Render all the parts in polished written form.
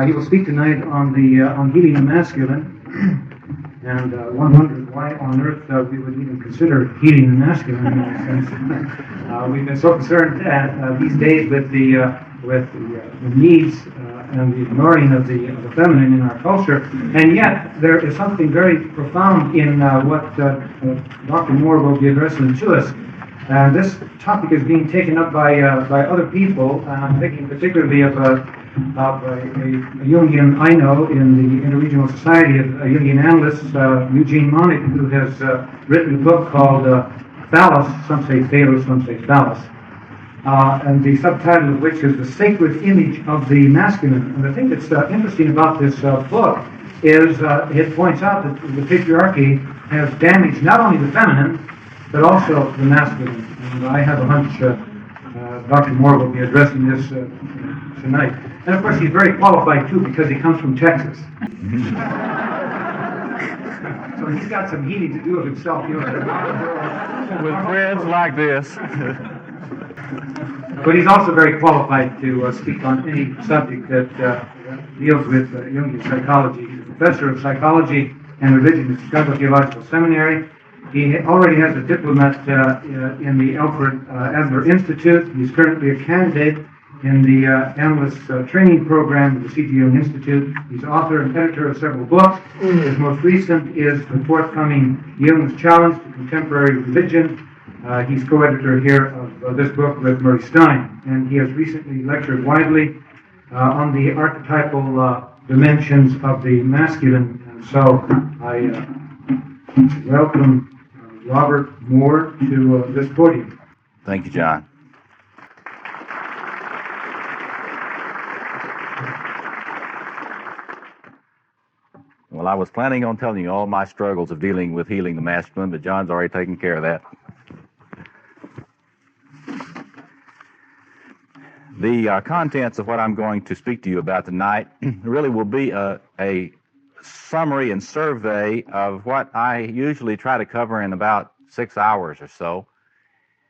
He will speak tonight on the on healing the masculine, and one wonders why on earth we would even consider healing the masculine in a sense. We've been so concerned these days with the needs and the ignoring of the feminine in our culture, and yet there is something very profound in what Dr. Moore will be addressing to us. This topic is being taken up by other people, and I'm thinking particularly of a Jungian I know in the Interregional Society of Jungian Analysts, Eugene Monk, who has written a book called Phallus, some say Phallus, some say Phallus, and the subtitle of which is The Sacred Image of the Masculine. And the thing that's interesting about this book is it points out that the patriarchy has damaged not only the feminine, but also the masculine. And I have a hunch Dr. Moore will be addressing this tonight. And of course, he's very qualified too because he comes from Texas. So he's got some healing to do of himself, you know. With friends like this. But he's also very qualified to speak on any subject that deals with Jungian psychology. He's a professor of psychology and religion at Chicago Theological Seminary. He already has a diplomate in the Alfred Adler Institute. He's currently a candidate in the analyst training program at the C.G. Jung Institute. He's author and editor of several books. His most recent is the forthcoming Jung's Challenge to Contemporary Religion. He's co-editor here of this book with Murray Stein, and he has recently lectured widely on the archetypal dimensions of the masculine. And so I welcome Robert Moore to this podium. Thank you, John. Well, I was planning on telling you all my struggles of dealing with healing the masculine, but John's already taken care of that. The contents of what I'm going to speak to you about tonight really will be a summary and survey of what I usually try to cover in about 6 hours or so.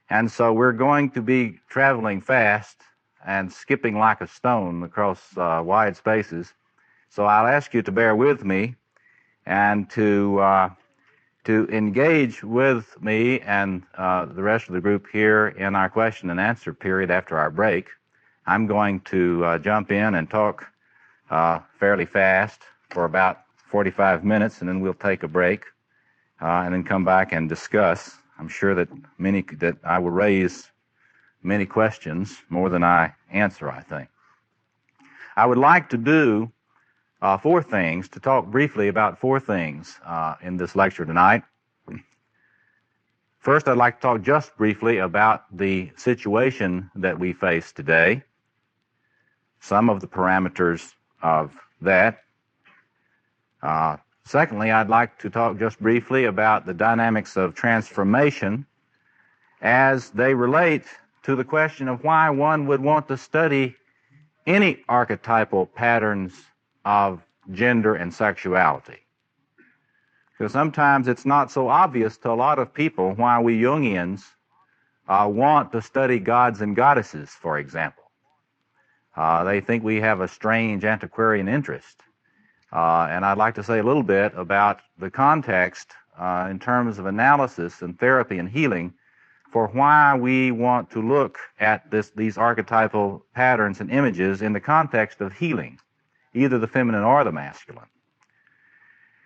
And so we're going to be traveling fast and skipping like a stone across wide spaces. So I'll ask you to bear with me and to engage with me and the rest of the group here in our question and answer period after our break. I'm going to jump in and talk fairly fast for about 45 minutes, and then we'll take a break and then come back and discuss. I'm sure that I will raise many questions, more than I answer, I think. I would like to do to talk briefly about four things in this lecture tonight. First, I'd like to talk just briefly about the situation that we face today, some of the parameters of that. Secondly, I'd like to talk just briefly about the dynamics of transformation as they relate to the question of why one would want to study any archetypal patterns of gender and sexuality. Because sometimes it's not so obvious to a lot of people why we Jungians want to study gods and goddesses, for example. They think we have a strange antiquarian interest. And I'd like to say a little bit about the context in terms of analysis and therapy and healing for why we want to look at these archetypal patterns and images in the context of healing, either the feminine or the masculine.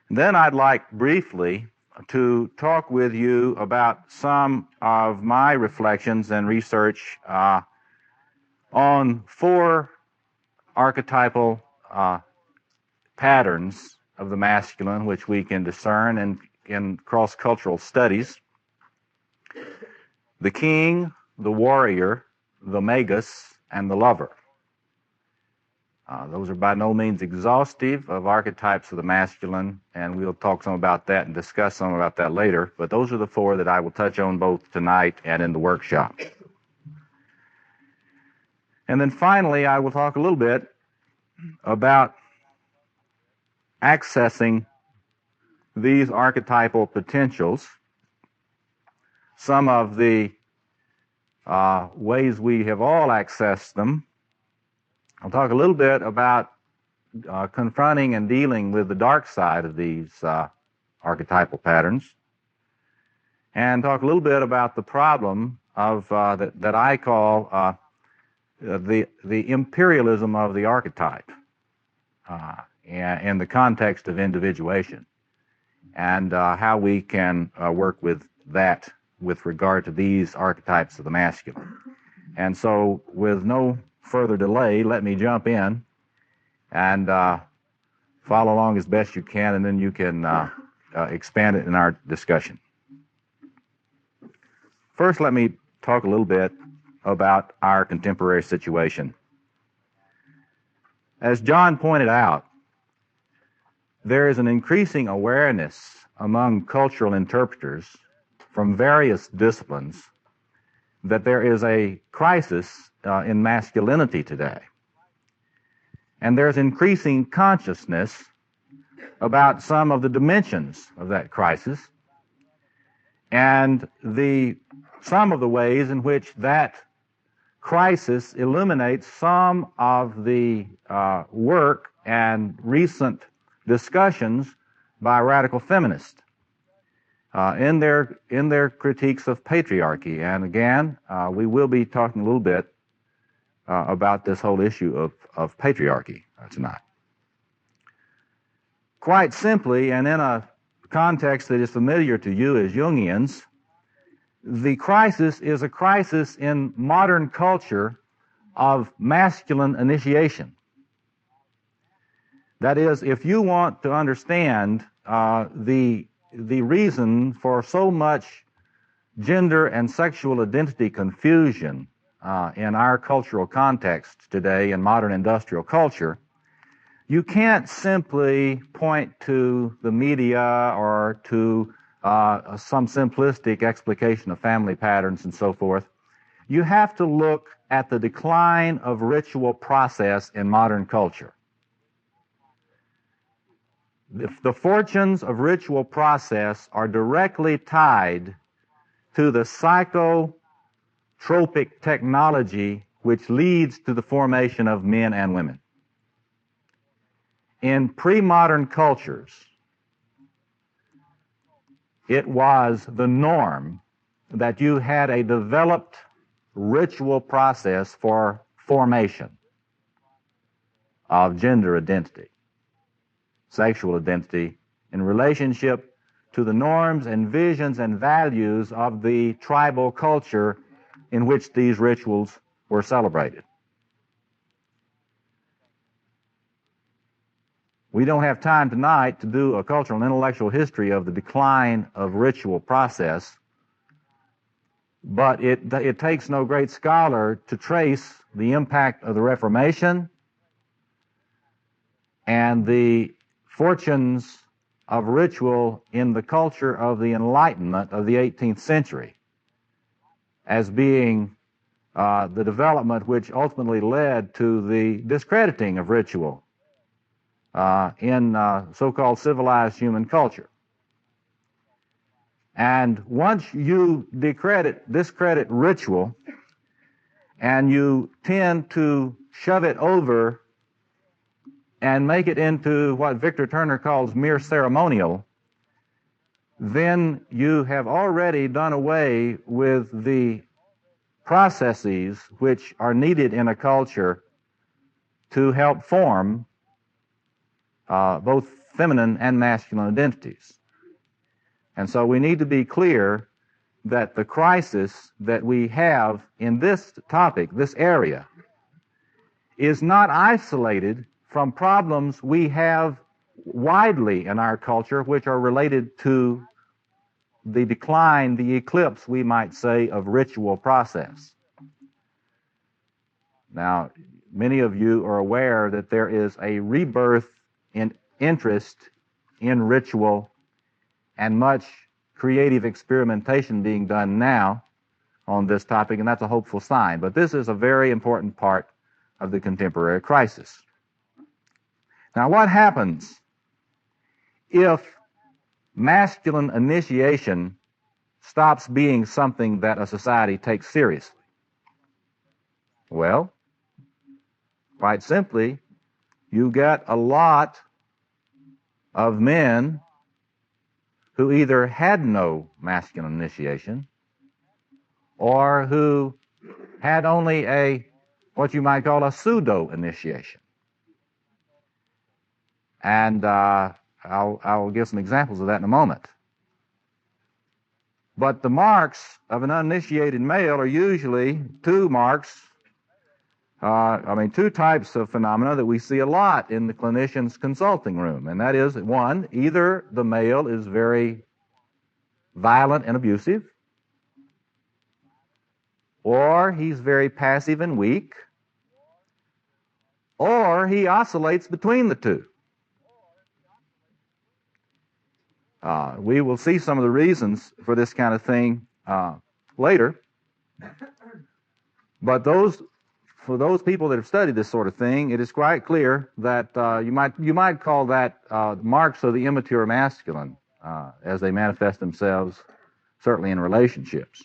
And then I'd like briefly to talk with you about some of my reflections and research on four archetypal patterns of the masculine which we can discern in cross-cultural studies: the king, the warrior, the magus, and the lover. Those are by no means exhaustive of archetypes of the masculine, and we'll talk some about that and discuss some about that later, but those are the four that I will touch on both tonight and in the workshop. And then finally, I will talk a little bit about accessing these archetypal potentials, some of the ways we have all accessed them. I'll talk a little bit about confronting and dealing with the dark side of these archetypal patterns, and talk a little bit about the problem of that I call the imperialism of the archetype in the context of individuation, and how we can work with that with regard to these archetypes of the masculine. And so, with no further delay, let me jump in and follow along as best you can, and then you can expand it in our discussion. First, let me talk a little bit about our contemporary situation. As John pointed out, there is an increasing awareness among cultural interpreters from various disciplines that there is a crisis in masculinity today. And there's increasing consciousness about some of the dimensions of that crisis and some of the ways in which that crisis illuminates some of the work and recent discussions by radical feminists in their critiques of patriarchy. And again, we will be talking a little bit about this whole issue of patriarchy tonight. Quite simply, and in a context that is familiar to you as Jungians, the crisis is a crisis in modern culture of masculine initiation. That is, if you want to understand the reason for so much gender and sexual identity confusion in our cultural context today in modern industrial culture, you can't simply point to the media or to some simplistic explication of family patterns and so forth. You have to look at the decline of ritual process in modern culture. The fortunes of ritual process are directly tied to the psychotropic technology which leads to the formation of men and women. In pre-modern cultures, it was the norm that you had a developed ritual process for formation of gender identity, sexual identity, in relationship to the norms and visions and values of the tribal culture in which these rituals were celebrated. We don't have time tonight to do a cultural and intellectual history of the decline of ritual process, but it takes no great scholar to trace the impact of the Reformation and the fortunes of ritual in the culture of the Enlightenment of the 18th century as being the development which ultimately led to the discrediting of ritual in so-called civilized human culture. And once you discredit ritual, and you tend to shove it over and make it into what Victor Turner calls mere ceremonial, then you have already done away with the processes which are needed in a culture to help form both feminine and masculine identities. And so we need to be clear that the crisis that we have in this topic, this area, is not isolated from problems we have widely in our culture which are related to the decline, the eclipse, we might say, of ritual process. Now, many of you are aware that there is a rebirth in interest in ritual and much creative experimentation being done now on this topic, and that's a hopeful sign. But this is a very important part of the contemporary crisis. Now, what happens if masculine initiation stops being something that a society takes seriously? Well, quite simply, you get a lot of men who either had no masculine initiation or who had only what you might call a pseudo initiation. And I'll give some examples of that in a moment. But the marks of an uninitiated male are usually two types of phenomena that we see a lot in the clinician's consulting room. And that is, one, either the male is very violent and abusive, or he's very passive and weak, or he oscillates between the two. We will see some of the reasons for this kind of thing later. But for those people that have studied this sort of thing, it is quite clear that you might call that marks of the immature masculine as they manifest themselves, certainly in relationships.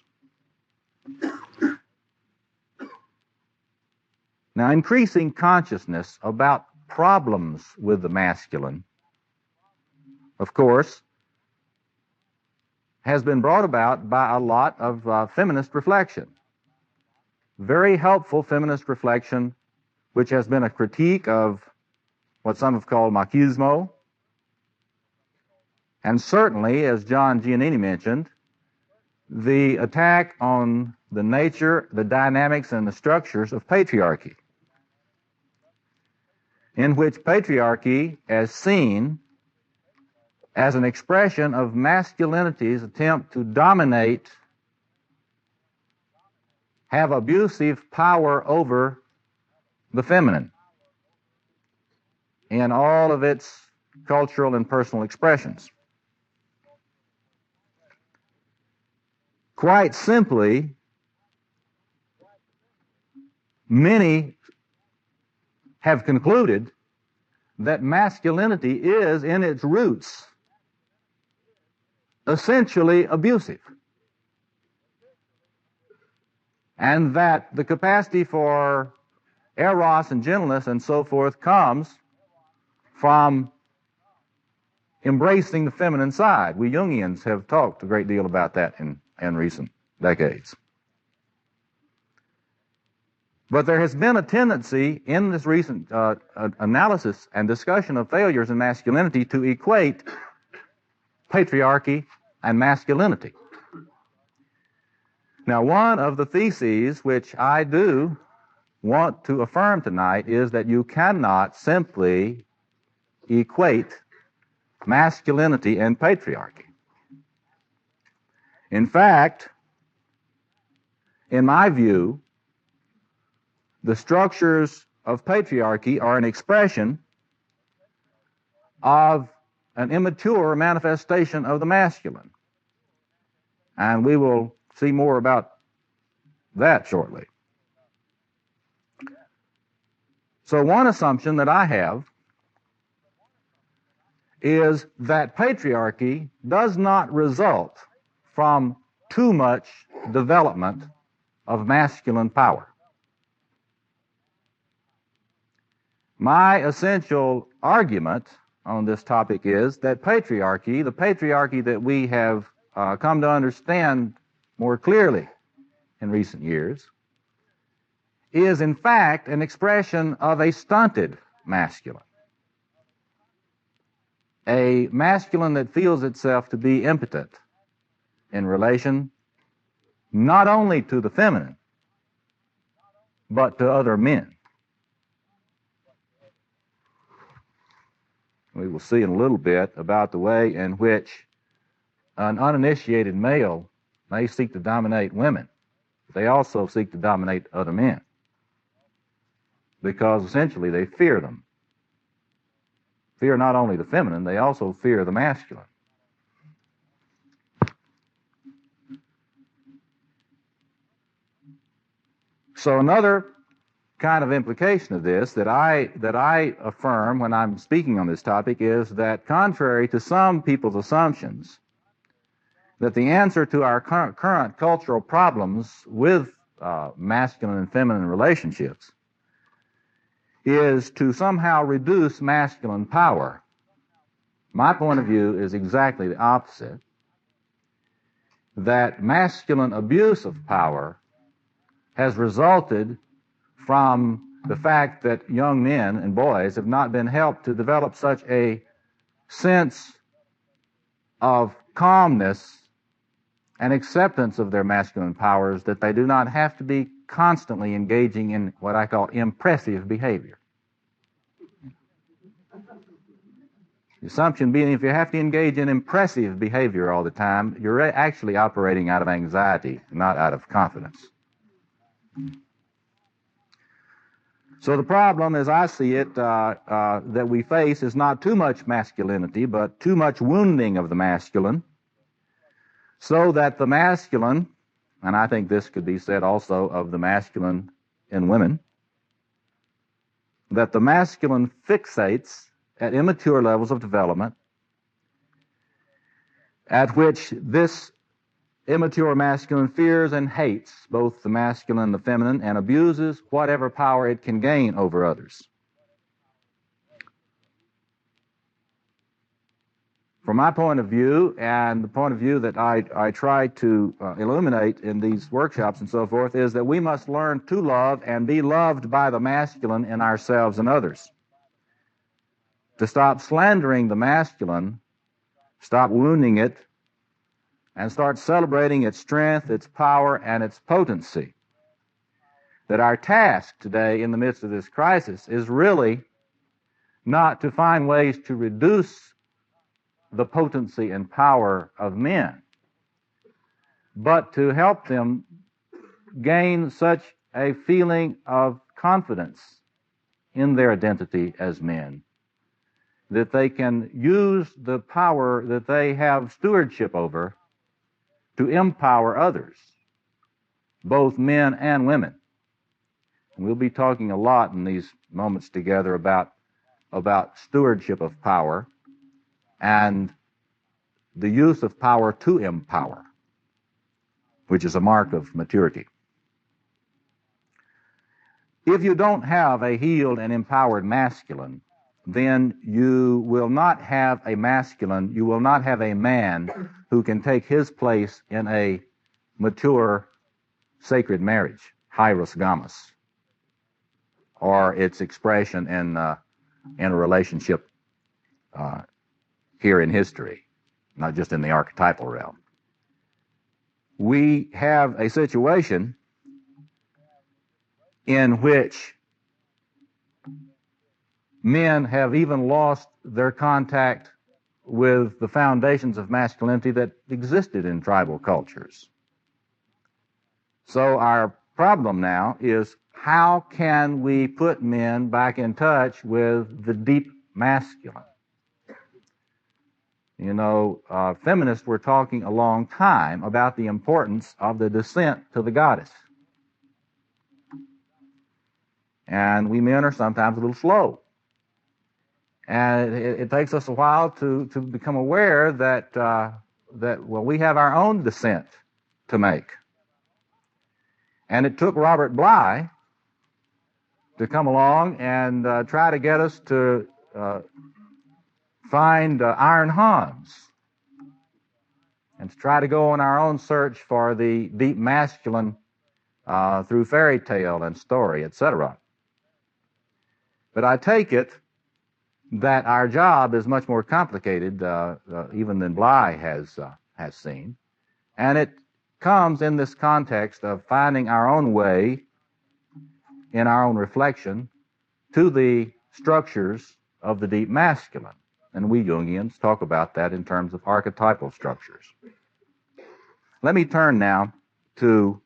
Now, increasing consciousness about problems with the masculine, of course, has been brought about by a lot of feminist reflection. Very helpful feminist reflection, which has been a critique of what some have called machismo, and certainly, as John Giannini mentioned, the attack on the nature, the dynamics, and the structures of patriarchy, in which patriarchy is seen as an expression of masculinity's attempt to dominate, have abusive power over the feminine in all of its cultural and personal expressions. Quite simply, many have concluded that masculinity is, in its roots, essentially abusive, and that the capacity for eros and gentleness and so forth comes from embracing the feminine side. We Jungians have talked a great deal about that in recent decades. But there has been a tendency in this recent analysis and discussion of failures in masculinity to equate patriarchy and masculinity. Now, one of the theses which I do want to affirm tonight is that you cannot simply equate masculinity and patriarchy. In fact, in my view, the structures of patriarchy are an expression of an immature manifestation of the masculine. And we will see more about that shortly. So one assumption that I have is that patriarchy does not result from too much development of masculine power. My essential argument on this topic is that patriarchy, the patriarchy that we have come to understand more clearly in recent years, is in fact an expression of a stunted masculine. A masculine that feels itself to be impotent in relation not only to the feminine, but to other men. We will see in a little bit about the way in which an uninitiated male may seek to dominate women. They also seek to dominate other men because essentially they fear them. Fear not only the feminine, they also fear the masculine. So another kind of implication of this that I affirm when I'm speaking on this topic is that contrary to some people's assumptions, that the answer to our current cultural problems with masculine and feminine relationships is to somehow reduce masculine power. My point of view is exactly the opposite, that masculine abuse of power has resulted from the fact that young men and boys have not been helped to develop such a sense of calmness and acceptance of their masculine powers that they do not have to be constantly engaging in what I call impressive behavior. The assumption being if you have to engage in impressive behavior all the time, you're actually operating out of anxiety, not out of confidence. So the problem, as I see it, that we face is not too much masculinity, but too much wounding of the masculine, so that the masculine, and I think this could be said also of the masculine in women, that the masculine fixates at immature levels of development, at which this immature masculine fears and hates both the masculine and the feminine and abuses whatever power it can gain over others. From my point of view, and the point of view that I try to illuminate in these workshops and so forth, is that we must learn to love and be loved by the masculine in ourselves and others. To stop slandering the masculine, stop wounding it, and start celebrating its strength, its power, and its potency. That our task today in the midst of this crisis is really not to find ways to reduce the potency and power of men, but to help them gain such a feeling of confidence in their identity as men that they can use the power that they have stewardship over to empower others, both men and women. And we'll be talking a lot in these moments together about stewardship of power and the use of power to empower, which is a mark of maturity. If you don't have a healed and empowered masculine, then you will not have a masculine, you will not have a man who can take his place in a mature sacred marriage, hieros gamus, or its expression in a relationship here in history, not just in the archetypal realm. We have a situation in which men have even lost their contact with the foundations of masculinity that existed in tribal cultures. So our problem now is, how can we put men back in touch with the deep masculine? You know, feminists were talking a long time about the importance of the descent to the goddess. And we men are sometimes a little slow. And it takes us a while to become aware that we have our own descent to make. And it took Robert Bly to come along and try to get us to find Iron Hans and to try to go on our own search for the deep masculine through fairy tale and story, etc. But I take it that our job is much more complicated even than Bly has seen, and it comes in this context of finding our own way in our own reflection to the structures of the deep masculine. And we Jungians talk about that in terms of archetypal structures. Let me turn now to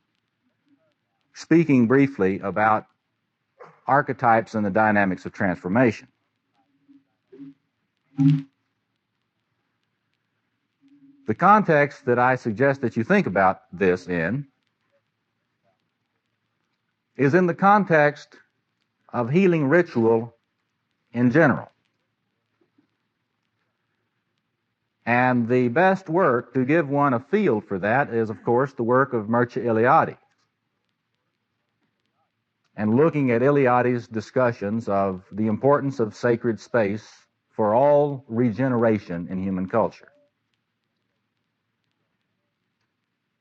speaking briefly about archetypes and the dynamics of transformation. The context that I suggest that you think about this in is in the context of healing ritual in general. And the best work to give one a feel for that is, of course, the work of Mircea Eliade. and looking at Eliade's discussions of the importance of sacred space for all regeneration in human culture.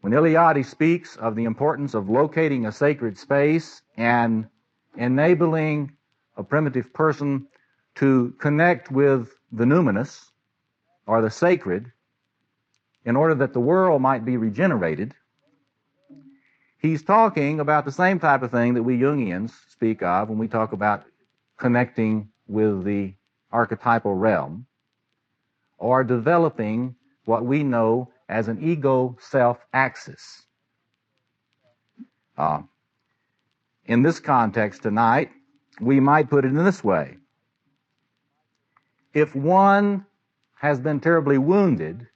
When Eliade speaks of the importance of locating a sacred space and enabling a primitive person to connect with the numinous, or the sacred, in order that the world might be regenerated, he's talking about the same type of thing that we Jungians speak of when we talk about connecting with the archetypal realm, or developing what we know as an ego-self axis. In this context tonight, we might put it in this way. If one has been terribly wounded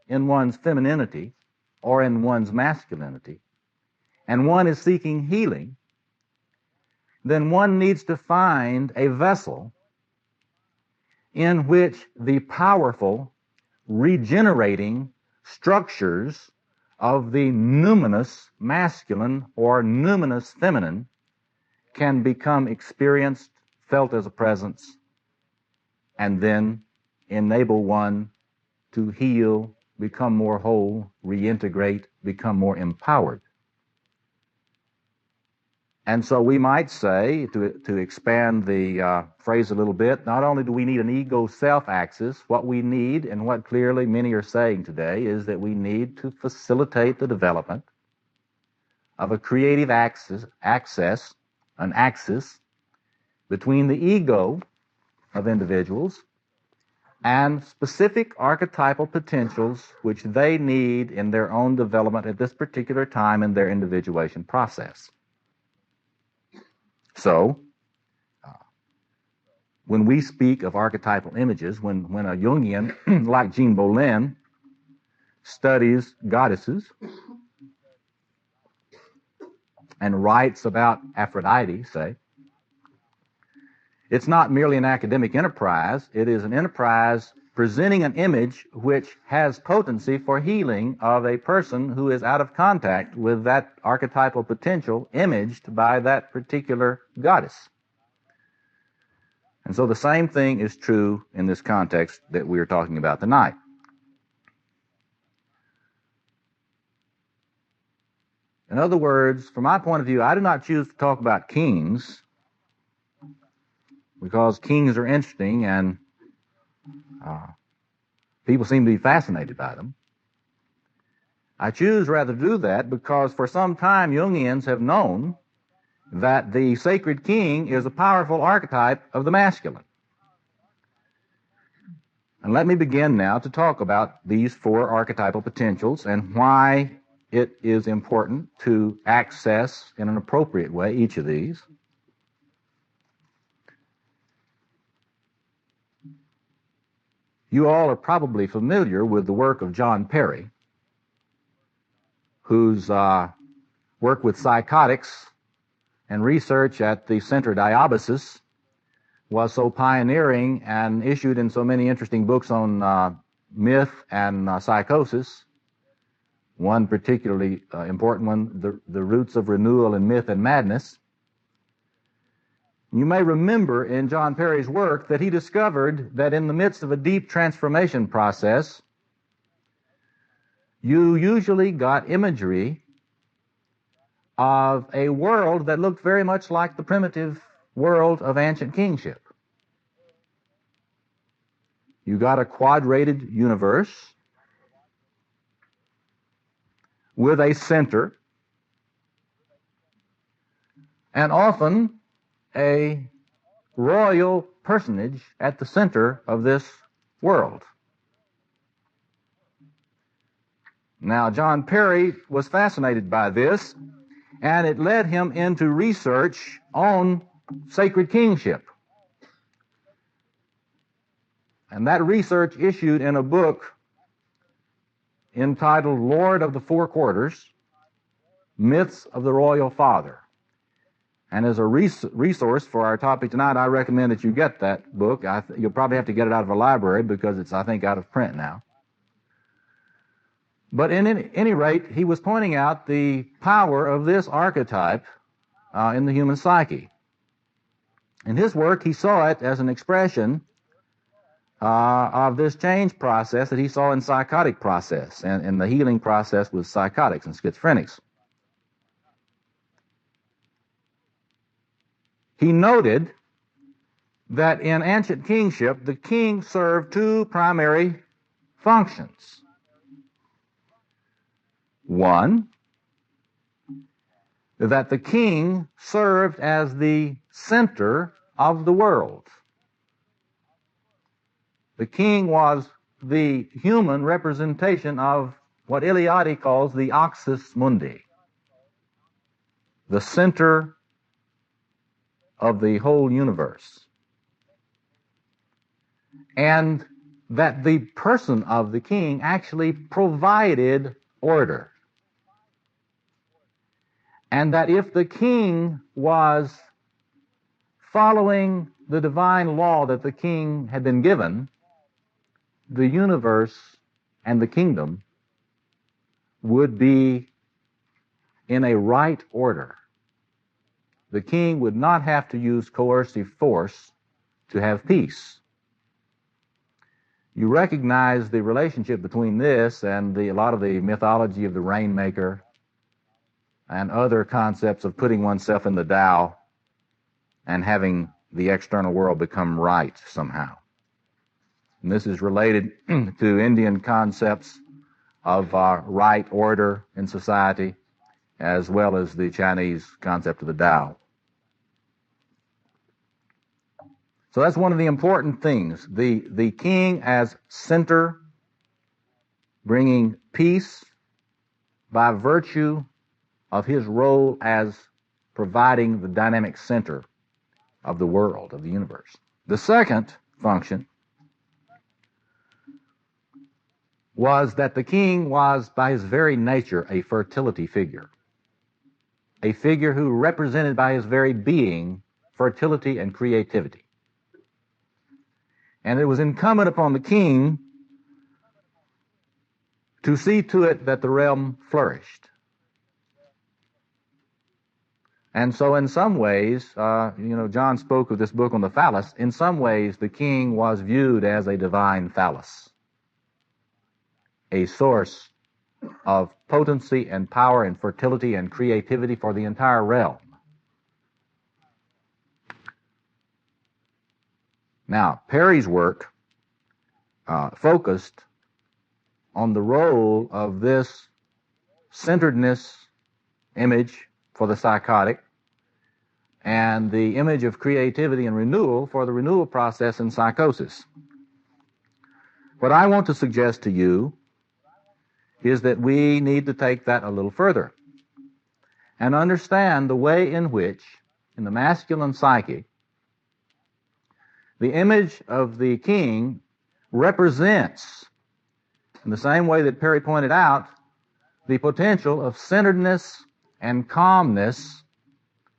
in one's femininity or in one's masculinity, and one is seeking healing, then one needs to find a vessel in which the powerful, regenerating structures of the numinous masculine or numinous feminine can become experienced, felt as a presence, and then enable one to heal, become more whole, reintegrate, become more empowered. And so we might say, to expand the phrase a little bit, not only do we need an ego-self axis, what we need, and what clearly many are saying today, is that we need to facilitate the development of a creative an axis between the ego of individuals and specific archetypal potentials which they need in their own development at this particular time in their individuation process. So, when we speak of archetypal images, when a Jungian like Jean Boleyn studies goddesses and writes about Aphrodite, say, it's not merely an academic enterprise, it is an enterprise presenting an image which has potency for healing of a person who is out of contact with that archetypal potential imaged by that particular goddess. And so the same thing is true in this context that we are talking about tonight. In other words, from my point of view, I do not choose to talk about kings because kings are interesting and people seem to be fascinated by them. I choose rather to do that because for some time Jungians have known that the sacred king is a powerful archetype of the masculine. And let me begin now to talk about these four archetypal potentials and why it is important to access in an appropriate way each of these. You all are probably familiar with the work of John Perry, whose work with psychotics and research at the Center Diabasis was so pioneering and issued in so many interesting books on myth and psychosis. One particularly important one, The Roots of Renewal in Myth and Madness. You may remember in John Perry's work that he discovered that in the midst of a deep transformation process, you usually got imagery of a world that looked very much like the primitive world of ancient kingship. You got a quadrated universe with a center, and often a royal personage at the center of this world. Now, John Perry was fascinated by this, and it led him into research on sacred kingship. And that research issued in a book entitled Lord of the Four Quarters, Myths of the Royal Father. And as a resource for our topic tonight, I recommend that you get that book. You'll probably have to get it out of a library because it's, I think, out of print now. But in any rate, he was pointing out the power of this archetype in the human psyche. In his work, he saw it as an expression of this change process that he saw in psychotic process and in the healing process with psychotics and schizophrenics. He noted that in ancient kingship, the king served two primary functions. One, that the king served as the center of the world. The king was the human representation of what Eliade calls the axis mundi, the center of the whole universe. And that the person of the king actually provided order. And that if the king was following the divine law that the king had been given, the universe and the kingdom would be in a right order. The king would not have to use coercive force to have peace. You recognize the relationship between this and a lot of the mythology of the rainmaker and other concepts of putting oneself in the Tao and having the external world become right somehow. And this is related to Indian concepts of right order in society, as well as the Chinese concept of the Tao. So that's one of the important things. The king as center, bringing peace by virtue of his role as providing the dynamic center of the world, of the universe. The second function was that the king was, by his very nature, a fertility figure. A figure who represented by his very being fertility and creativity. And it was incumbent upon the king to see to it that the realm flourished. And so in some ways, John spoke of this book on the phallus. In some ways, the king was viewed as a divine phallus, a source of potency and power and fertility and creativity for the entire realm. Now, Perry's work focused on the role of this centeredness image for the psychotic and the image of creativity and renewal for the renewal process in psychosis. What I want to suggest to you is that we need to take that a little further and understand the way in which, in the masculine psyche, the image of the king represents, in the same way that Perry pointed out, the potential of centeredness and calmness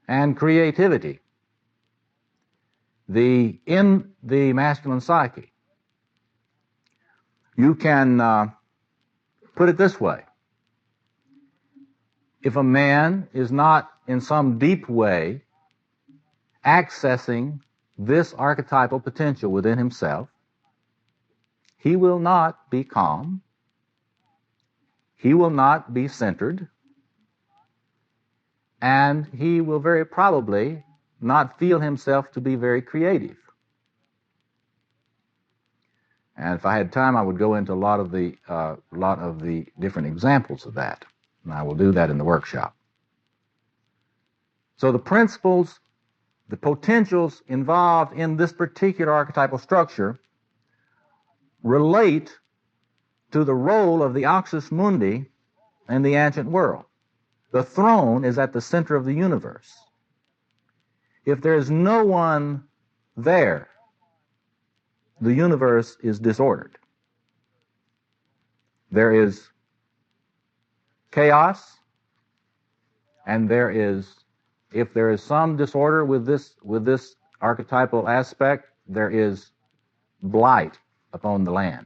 and creativity in the masculine psyche. You can put it this way. If a man is not in some deep way accessing this archetypal potential within himself, he will not be calm, he will not be centered, and he will very probably not feel himself to be very creative. And if I had time, I would go into a lot of the different examples of that, and I will do that in the workshop. So the principles, the potentials involved in this particular archetypal structure relate to the role of the axis mundi in the ancient world. The throne is at the center of the universe. If there is no one there, the universe is disordered. There is chaos, and if there is some disorder with this archetypal aspect, there is blight upon the land.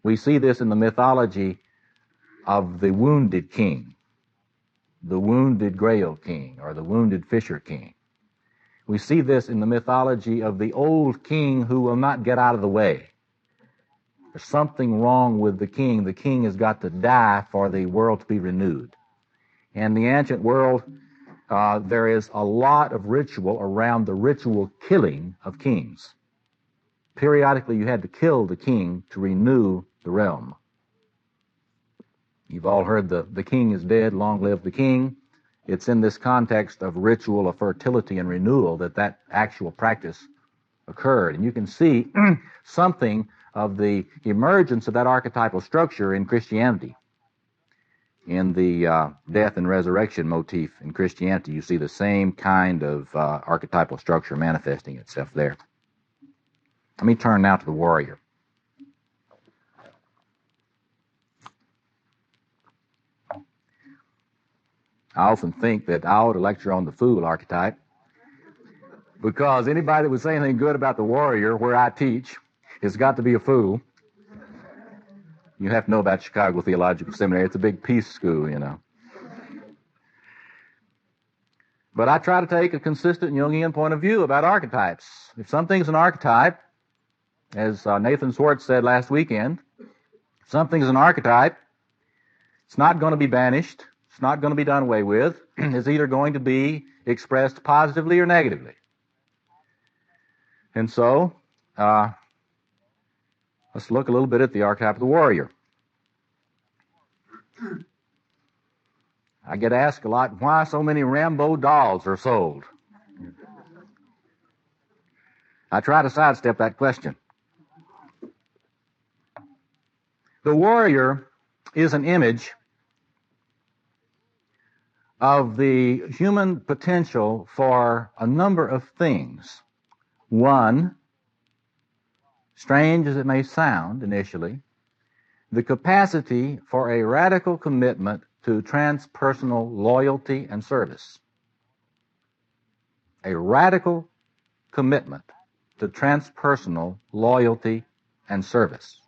We see this in the mythology of the wounded king. the wounded Grail king or the wounded Fisher king. We see this in the mythology of the old king who will not get out of the way. There's something wrong with the king. The king has got to die for the world to be renewed. In the ancient world, there is a lot of ritual around the ritual killing of kings. Periodically, you had to kill the king to renew the realm. You've all heard the king is dead, long live the king. It's in this context of ritual of fertility and renewal that actual practice occurred. And you can see something of the emergence of that archetypal structure in Christianity. In the death and resurrection motif in Christianity, you see the same kind of archetypal structure manifesting itself there. Let me turn now to the warrior. I often think that I ought to lecture on the fool archetype, because anybody that would say anything good about the warrior where I teach has got to be a fool. You have to know about Chicago Theological Seminary. It's a big peace school, you know. But I try to take a consistent Jungian point of view about archetypes. If something's an archetype, as Nathan Swartz said last weekend, if something's an archetype, it's not going to be banished. It's not going to be done away with. It's either going to be expressed positively or negatively. And so, let's look a little bit at the archetype of the warrior. I get asked a lot, why so many Rambo dolls are sold? I try to sidestep that question. The warrior is an image of the human potential for a number of things. One, strange as it may sound initially, the capacity for a radical commitment to transpersonal loyalty and service. A radical commitment to transpersonal loyalty and service.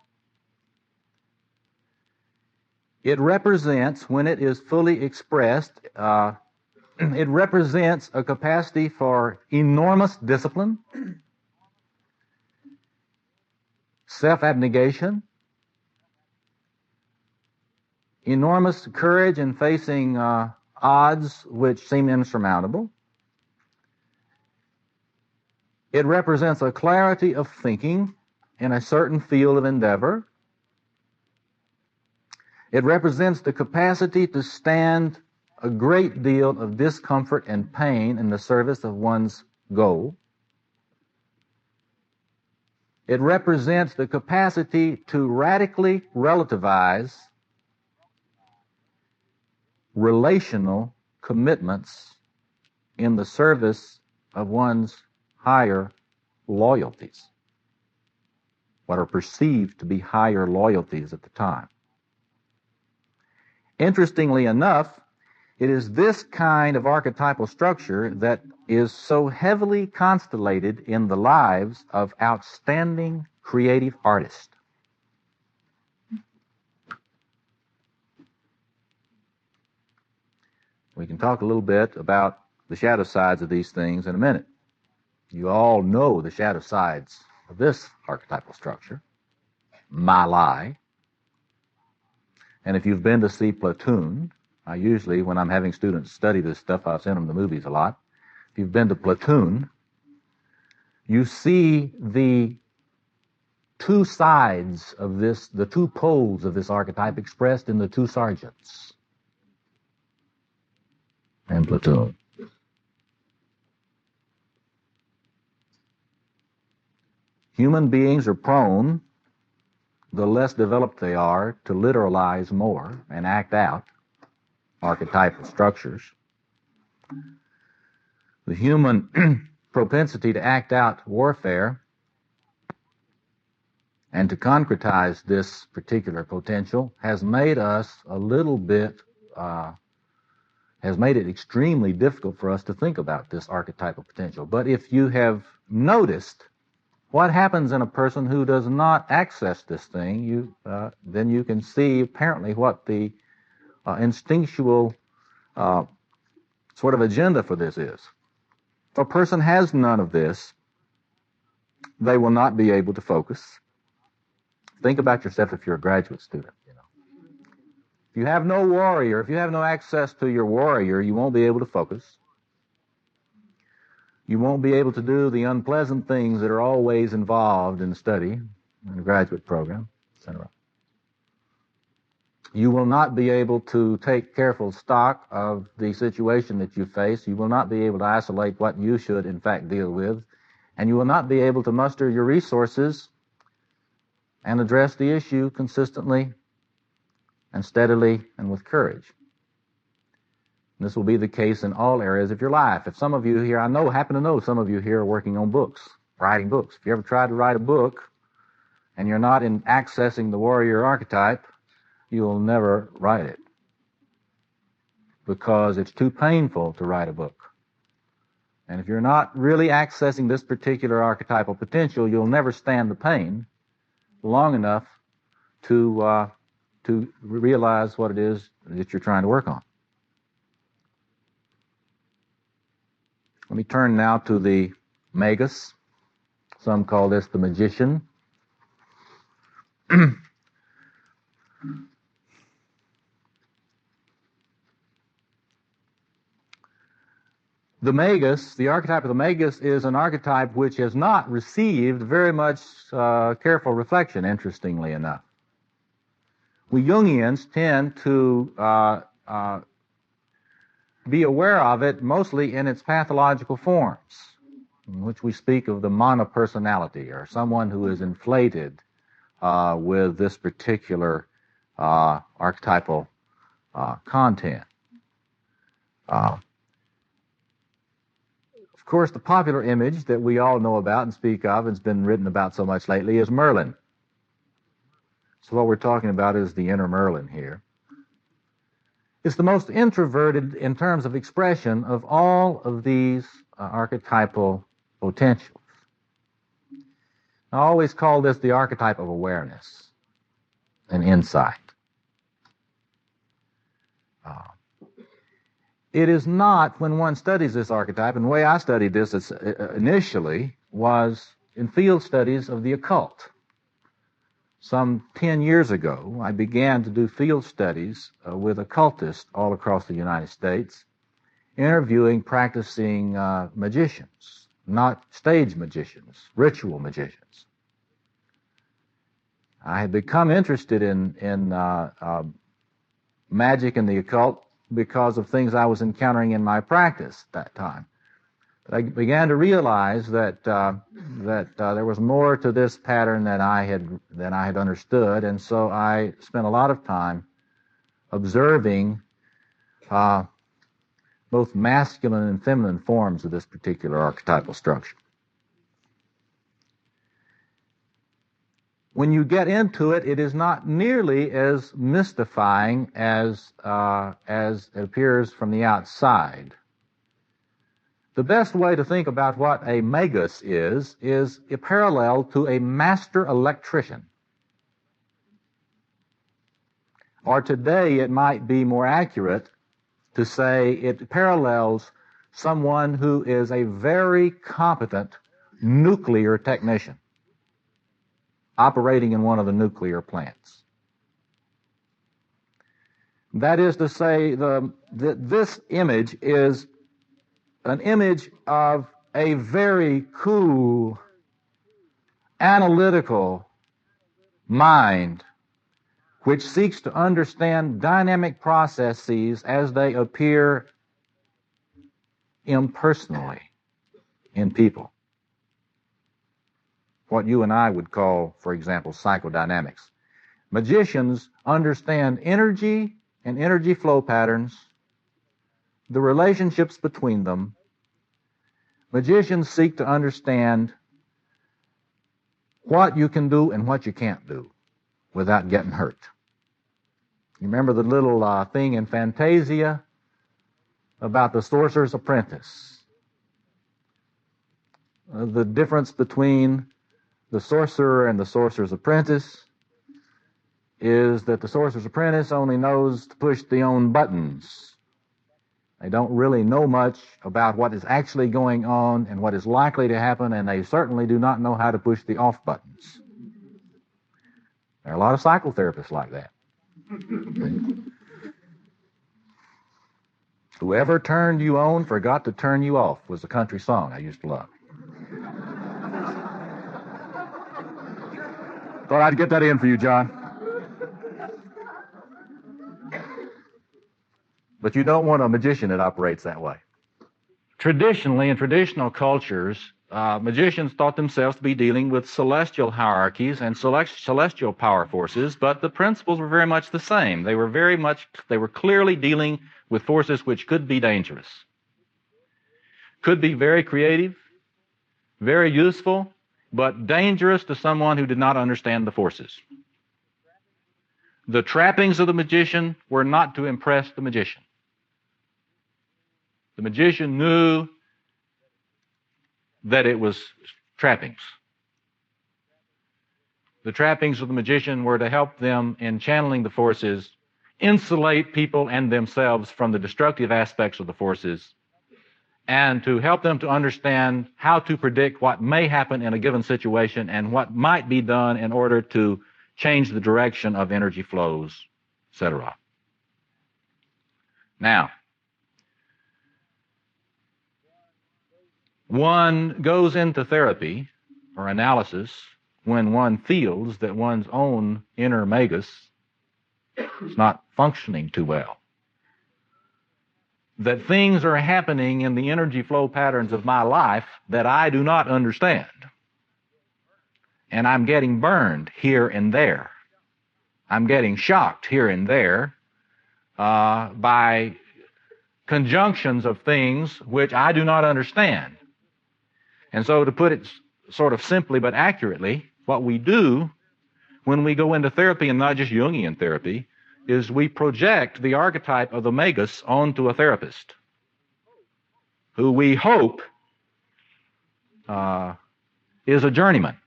It represents, when it is fully expressed, it represents a capacity for enormous discipline, self-abnegation, enormous courage in facing odds which seem insurmountable. It represents a clarity of thinking in a certain field of endeavor. It represents the capacity to stand a great deal of discomfort and pain in the service of one's goal. It represents the capacity to radically relativize relational commitments in the service of one's higher loyalties, what are perceived to be higher loyalties at the time. Interestingly enough, it is this kind of archetypal structure that is so heavily constellated in the lives of outstanding creative artists. We can talk a little bit about the shadow sides of these things in a minute. You all know the shadow sides of this archetypal structure, my lie. And if you've been to see Platoon, I usually, when I'm having students study this stuff, I send them the movies a lot. If you've been to Platoon, you see the two sides of this, the two poles of this archetype expressed in the two sergeants in Platoon. Human beings are prone, the less developed they are, to literalize more and act out archetypal structures. The human propensity to act out warfare and to concretize this particular potential has made us a little bit, has made it extremely difficult for us to think about this archetypal potential. But if you have noticed what happens in a person who does not access this thing, then you can see apparently what the instinctual sort of agenda for this is. If a person has none of this, they will not be able to focus. Think about yourself if you're a graduate student. If you have no warrior, if you have no access to your warrior, you won't be able to focus. You won't be able to do the unpleasant things that are always involved in study, in the graduate program, etc. You will not be able to take careful stock of the situation that you face. You will not be able to isolate what you should, in fact, deal with. And you will not be able to muster your resources and address the issue consistently and steadily and with courage. And this will be the case in all areas of your life. If some of you here, happen to know some of you here are working on books, writing books. If you ever tried to write a book and you're not in accessing the warrior archetype, you'll never write it because it's too painful to write a book. And if you're not really accessing this particular archetypal potential, you'll never stand the pain long enough to realize what it is that you're trying to work on. Let me turn now to the magus. Some call this the magician. The magus, the archetype of the magus, is an archetype which has not received very much careful reflection, interestingly enough. We Jungians tend to be aware of it mostly in its pathological forms, in which we speak of the monopersonality, or someone who is inflated with this particular archetypal content. Of course, the popular image that we all know about and speak of and has been written about so much lately is Merlin. So what we're talking about is the inner Merlin here. It's the most introverted in terms of expression of all of these archetypal potentials. I always call this the archetype of awareness and insight. It is not, when one studies this archetype, and the way I studied this initially was in field studies of the occult. Some 10 years ago, I began to do field studies with occultists all across the United States, interviewing practicing magicians, not stage magicians, ritual magicians. I had become interested in magic and the occult because of things I was encountering in my practice at that time. But I began to realize that there was more to this pattern than I had understood, and so I spent a lot of time observing both masculine and feminine forms of this particular archetypal structure. When you get into it, it is not nearly as mystifying as it appears from the outside. The best way to think about what a magus is a parallel to a master electrician. Or today it might be more accurate to say it parallels someone who is a very competent nuclear technician operating in one of the nuclear plants. That is to say, that this image is an image of a very cool, analytical mind which seeks to understand dynamic processes as they appear impersonally in people. What you and I would call, for example, psychodynamics. Magicians understand energy and energy flow patterns, the relationships between them. Magicians seek to understand what you can do and what you can't do without getting hurt. You remember the little thing in Fantasia about the sorcerer's apprentice? The difference between the sorcerer and the sorcerer's apprentice is that the sorcerer's apprentice only knows to push the own buttons. They don't really know much about what is actually going on and what is likely to happen, and they certainly do not know how to push the off buttons. There are a lot of psychotherapists like that. Whoever turned you on forgot to turn you off was a country song I used to love. Thought I'd get that in for you, John. But you don't want a magician that operates that way. Traditionally, in traditional cultures, magicians thought themselves to be dealing with celestial hierarchies and celestial power forces, but the principles were very much the same. They were clearly dealing with forces which could be dangerous, could be very creative, very useful, but dangerous to someone who did not understand the forces. The trappings of the magician were not to impress the magician. The magician knew that it was trappings. The trappings of the magician were to help them in channeling the forces, insulate people and themselves from the destructive aspects of the forces, and to help them to understand how to predict what may happen in a given situation and what might be done in order to change the direction of energy flows, etc. Now, one goes into therapy or analysis when one feels that one's own inner magus is not functioning too well, that things are happening in the energy flow patterns of my life that I do not understand, and I'm getting burned here and there. I'm getting shocked here and there by conjunctions of things which I do not understand. And so, to put it sort of simply but accurately, what we do when we go into therapy, and not just Jungian therapy, is we project the archetype of the magus onto a therapist who we hope is a journeyman,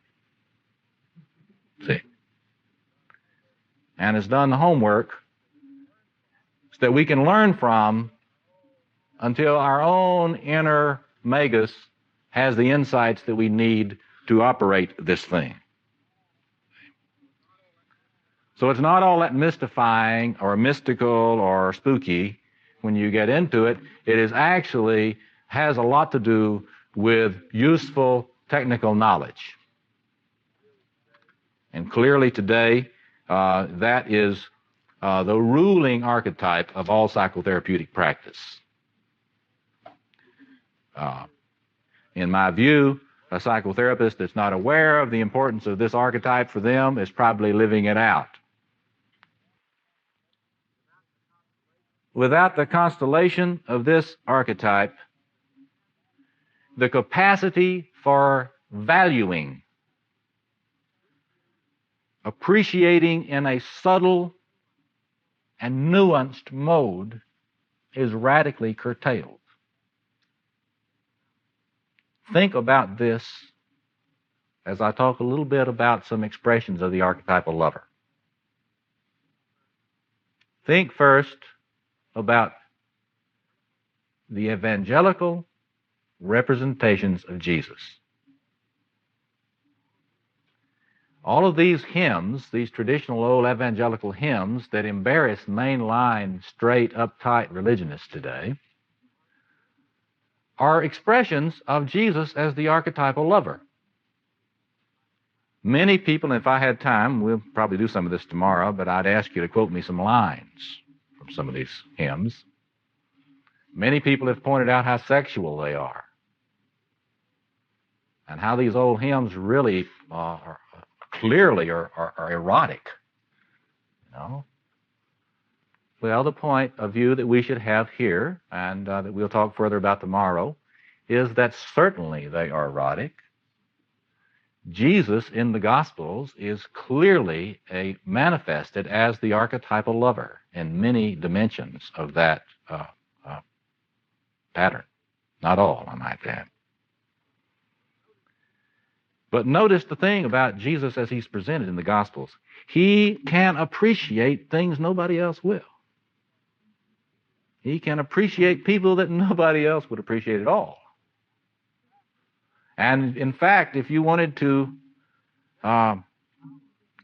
see, and has done the homework so that we can learn from until our own inner magus has the insights that we need to operate this thing. So it's not all that mystifying or mystical or spooky when you get into it. It is actually has a lot to do with useful technical knowledge. And clearly today, that is the ruling archetype of all psychotherapeutic practice. In my view, a psychotherapist that's not aware of the importance of this archetype for them is probably living it out. Without the constellation of this archetype, the capacity for valuing, appreciating in a subtle and nuanced mode is radically curtailed. Think about this as I talk a little bit about some expressions of the archetypal lover. Think first about the evangelical representations of Jesus. All of these hymns, these traditional old evangelical hymns that embarrass mainline, straight, uptight religionists today, are expressions of Jesus as the archetypal lover. Many people, if I had time, we'll probably do some of this tomorrow, but I'd ask you to quote me some lines from some of these hymns. Many people have pointed out how sexual they are and how these old hymns really are clearly erotic. You know? Well, the point of view that we should have here, and that we'll talk further about tomorrow, is that certainly they are erotic. Jesus in the Gospels is clearly manifested as the archetypal lover in many dimensions of that pattern. Not all, I might add. But notice the thing about Jesus as he's presented in the Gospels. He can appreciate things nobody else will. He can appreciate people that nobody else would appreciate at all. And in fact, if you wanted to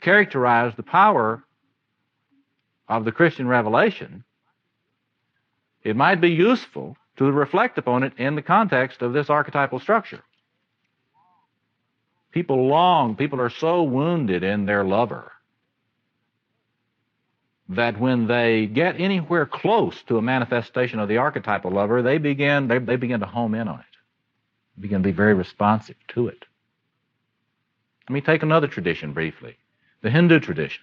characterize the power of the Christian revelation, it might be useful to reflect upon it in the context of this archetypal structure. People are so wounded in their lover that when they get anywhere close to a manifestation of the archetypal lover, they begin to home in on it, begin to be very responsive to it. Let me take another tradition briefly, the Hindu tradition.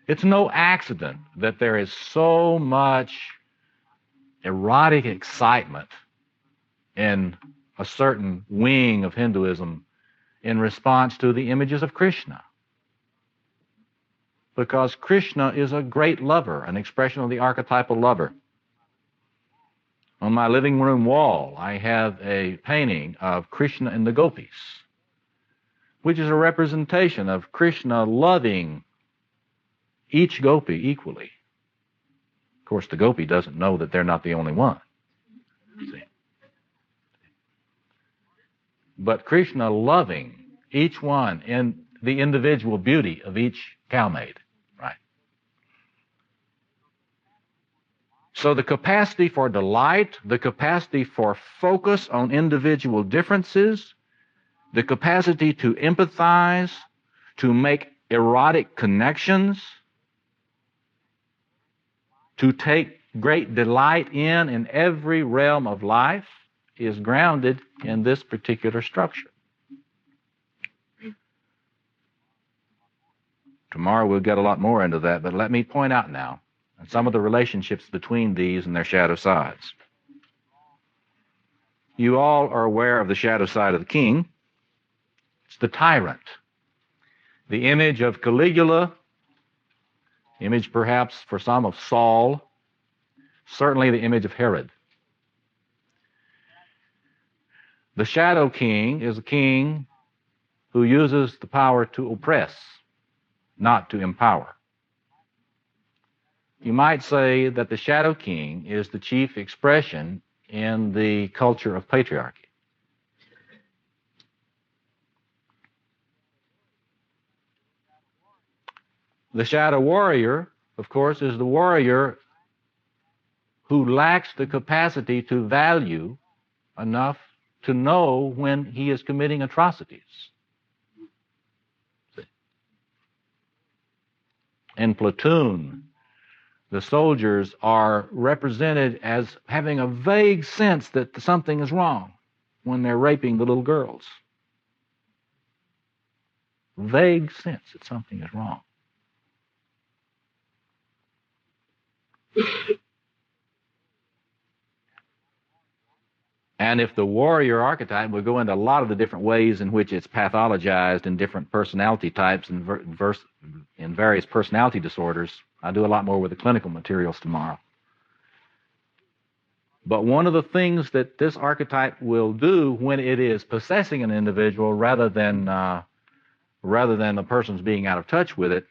It's no accident that there is so much erotic excitement in a certain wing of Hinduism in response to the images of Krishna. Because Krishna is a great lover, an expression of the archetypal lover. On my living room wall, I have a painting of Krishna and the gopis, which is a representation of Krishna loving each gopi equally. Of course, the gopi doesn't know that they're not the only one. See? But Krishna loving each one in the individual beauty of each cowmaid, right? So the capacity for delight, the capacity for focus on individual differences, the capacity to empathize, to make erotic connections, to take great delight in every realm of life is grounded in this particular structure. Tomorrow we'll get a lot more into that, but let me point out now some of the relationships between these and their shadow sides. You all are aware of the shadow side of the king. It's the tyrant. The image of Caligula, image perhaps for some of Saul, certainly the image of Herod. The shadow king is a king who uses the power to oppress, not to empower. You might say that the shadow king is the chief expression in the culture of patriarchy. The shadow warrior, of course, is the warrior who lacks the capacity to value enough to know when he is committing atrocities. In platoon, the soldiers are represented as having a vague sense that something is wrong when they're raping the little girls. Vague sense that something is wrong. And if the warrior archetype, we'll go into a lot of the different ways in which it's pathologized in different personality types and in various personality disorders. I'll do a lot more with the clinical materials tomorrow. But one of the things that this archetype will do when it is possessing an individual rather than the person's being out of touch with it,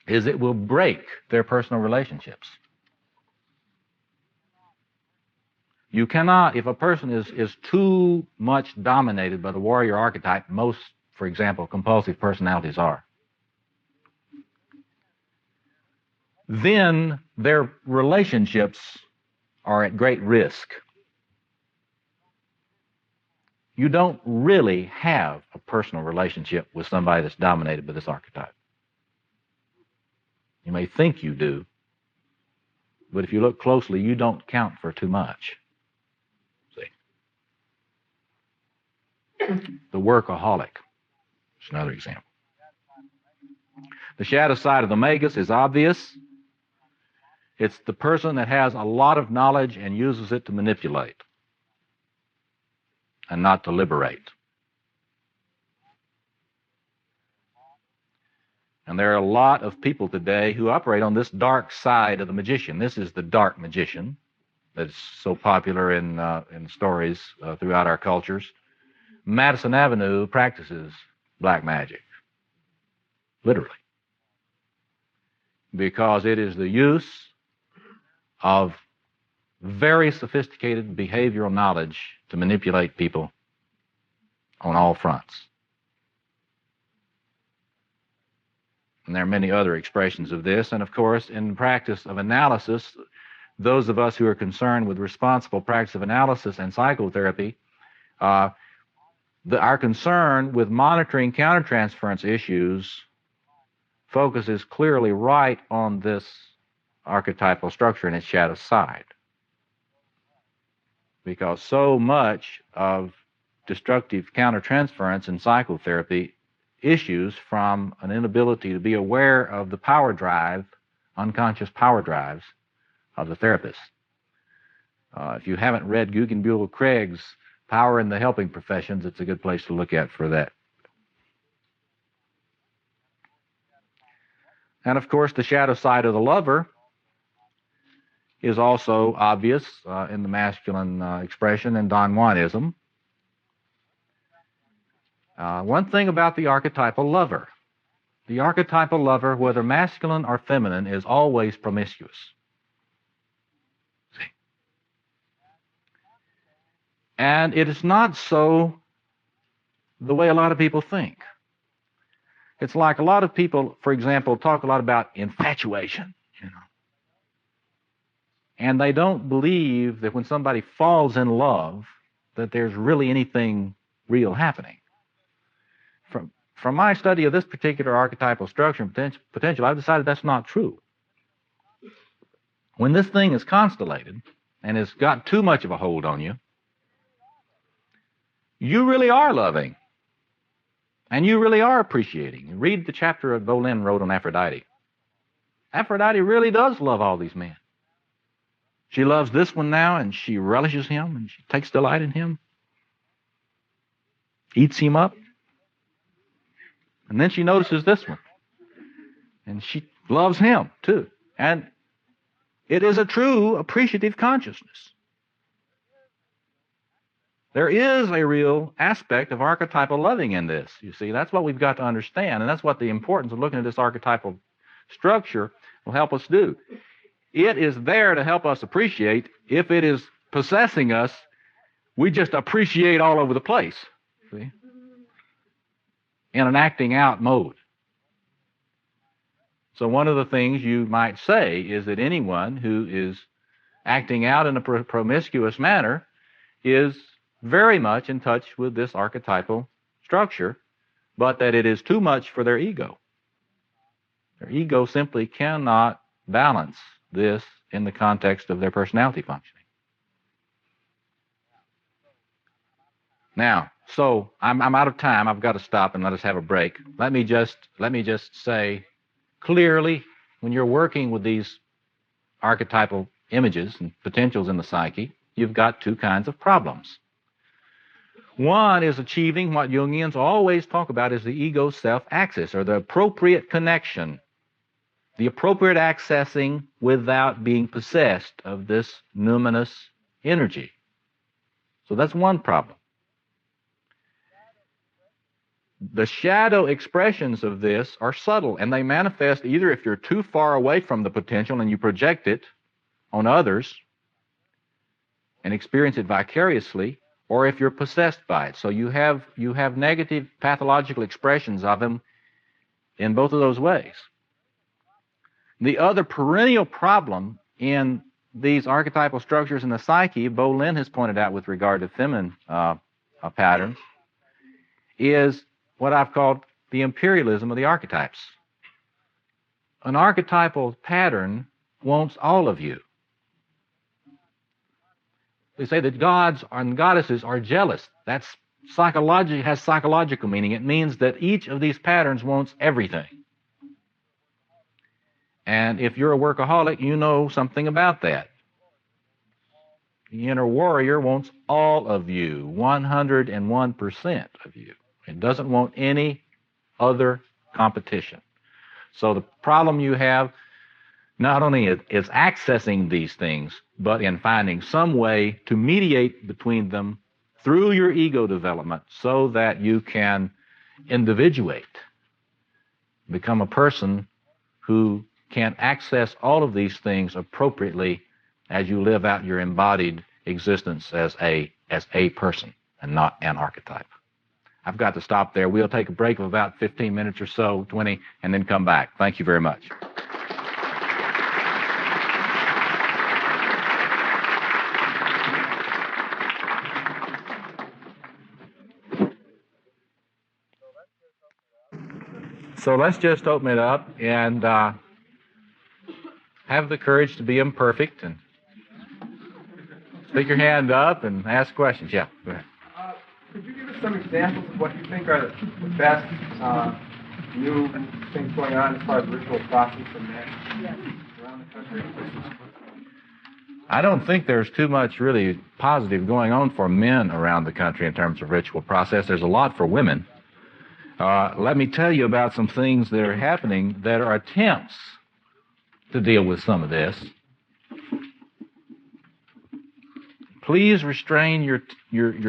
is it will break their personal relationships. You cannot, if a person is too much dominated by the warrior archetype, most, for example, compulsive personalities are, then their relationships are at great risk. You don't really have a personal relationship with somebody that's dominated by this archetype. You may think you do, but if you look closely, you don't count for too much. The workaholic is another example. The shadow side of the magus is obvious. It's the person that has a lot of knowledge and uses it to manipulate and not to liberate. And there are a lot of people today who operate on this dark side of the magician. This is the dark magician that's so popular in stories throughout our cultures. Madison Avenue practices black magic, literally, because it is the use of very sophisticated behavioral knowledge to manipulate people on all fronts. And there are many other expressions of this. And of course, in the practice of analysis, those of us who are concerned with responsible practice of analysis and psychotherapy, our concern with monitoring countertransference issues focuses clearly right on this archetypal structure and its shadow side. Because so much of destructive countertransference in psychotherapy issues from an inability to be aware of the power drive, unconscious power drives of the therapist. If you haven't read Guggenbuhl-Craig's Power in the Helping Professions, it's a good place to look at for that. And of course, the shadow side of the lover is also obvious in the masculine expression in Don Juanism. One thing about the archetypal lover, whether masculine or feminine, is always promiscuous. See? And it is not so the way a lot of people think. It's like a lot of people, for example, talk a lot about infatuation, and they don't believe that when somebody falls in love that there's really anything real happening. From my study of this particular archetypal structure and potential, I've decided that's not true. When this thing is constellated and has got too much of a hold on you, you really are loving. And you really are appreciating. Read the chapter that Bolin wrote on Aphrodite. Aphrodite really does love all these men. She loves this one now, and she relishes him, and she takes delight in him, eats him up. And then she notices this one, and she loves him too. And it is a true appreciative consciousness. There is a real aspect of archetypal loving in this. You see, that's what we've got to understand, and that's what the importance of looking at this archetypal structure will help us do. It is there to help us appreciate. If it is possessing us, we just appreciate all over the place, see, in an acting out mode. So one of the things you might say is that anyone who is acting out in a promiscuous manner is very much in touch with this archetypal structure, but that it is too much for their ego. Their ego simply cannot balance this in the context of their personality functioning. Now, so I'm out of time. I've got to stop and let us have a break. Let me just say clearly, when you're working with these archetypal images and potentials in the psyche, you've got two kinds of problems. One is achieving what Jungians always talk about as the ego-self axis, or the appropriate connection, the appropriate accessing without being possessed of this numinous energy. So that's one problem. The shadow expressions of this are subtle, and they manifest either if you're too far away from the potential and you project it on others and experience it vicariously, or if you're possessed by it. So you have negative pathological expressions of them in both of those ways. The other perennial problem in these archetypal structures in the psyche, Bolin has pointed out with regard to feminine patterns, is what I've called the imperialism of the archetypes. An archetypal pattern wants all of you. We say that gods and goddesses are jealous. That's has psychological meaning. It means that each of these patterns wants everything. And if you're a workaholic, you know something about that. The inner warrior wants all of you, 101% of you. It doesn't want any other competition. So the problem you have not only is accessing these things, but in finding some way to mediate between them through your ego development so that you can individuate, become a person who can access all of these things appropriately as you live out your embodied existence as a person and not an archetype. I've got to stop there. We'll take a break of about 15 minutes or so, 20, and then come back. Thank you very much. So let's just open it up and have the courage to be imperfect and stick your hand up and ask questions. Yeah, go ahead. Could you give us some examples of what you think are the best new things going on as far as ritual process and that around the country? I don't think there's too much really positive going on for men around the country in terms of ritual process. There's a lot for women. Let me tell you about some things that are happening that are attempts to deal with some of this. Please restrain your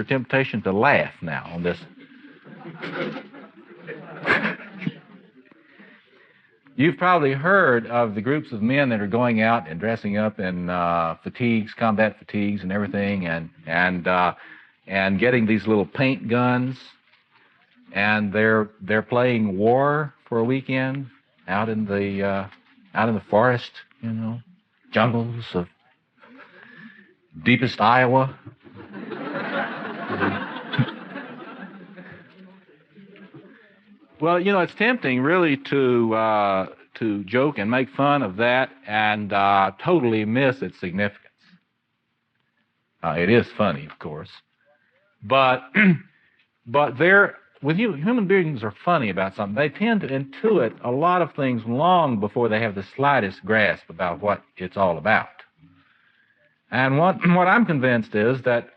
temptation to laugh now on this. You've probably heard of the groups of men that are going out and dressing up in fatigues, combat fatigues, and everything, and getting these little paint guns, and they're playing war for a weekend out in the forest, jungles of deepest Iowa. Well, it's tempting really to joke and make fun of that and totally miss its significance. It is funny, of course, but human beings are funny about something. They tend to intuit a lot of things long before they have the slightest grasp about what it's all about. And what I'm convinced is that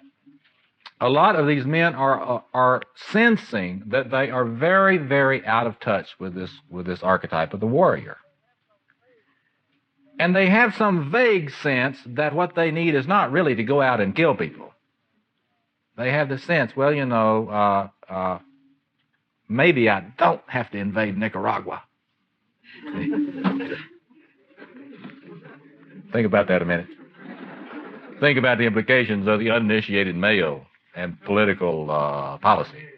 a lot of these men are sensing that they are very, very out of touch with this archetype of the warrior. And they have some vague sense that what they need is not really to go out and kill people. They have the sense, maybe I don't have to invade Nicaragua. Think about that a minute. Think about the implications of the uninitiated male and political policy.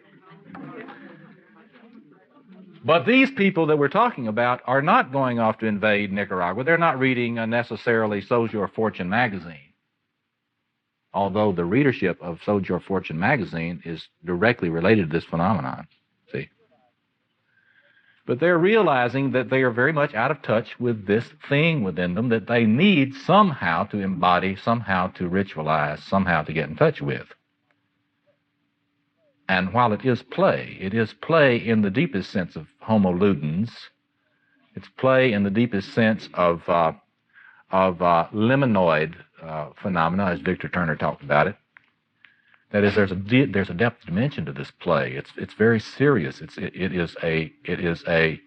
But these people that we're talking about are not going off to invade Nicaragua. They're not reading necessarily So's Your Fortune magazine, although the readership of So's Your Fortune magazine is directly related to this phenomenon. See? But they're realizing that they are very much out of touch with this thing within them that they need somehow to embody, somehow to ritualize, somehow to get in touch with. And while it is play in the deepest sense of homo ludens. It's play in the deepest sense of liminoid phenomena, as Victor Turner talked about it. That is, there's a depth dimension to this play. It's very serious. It is a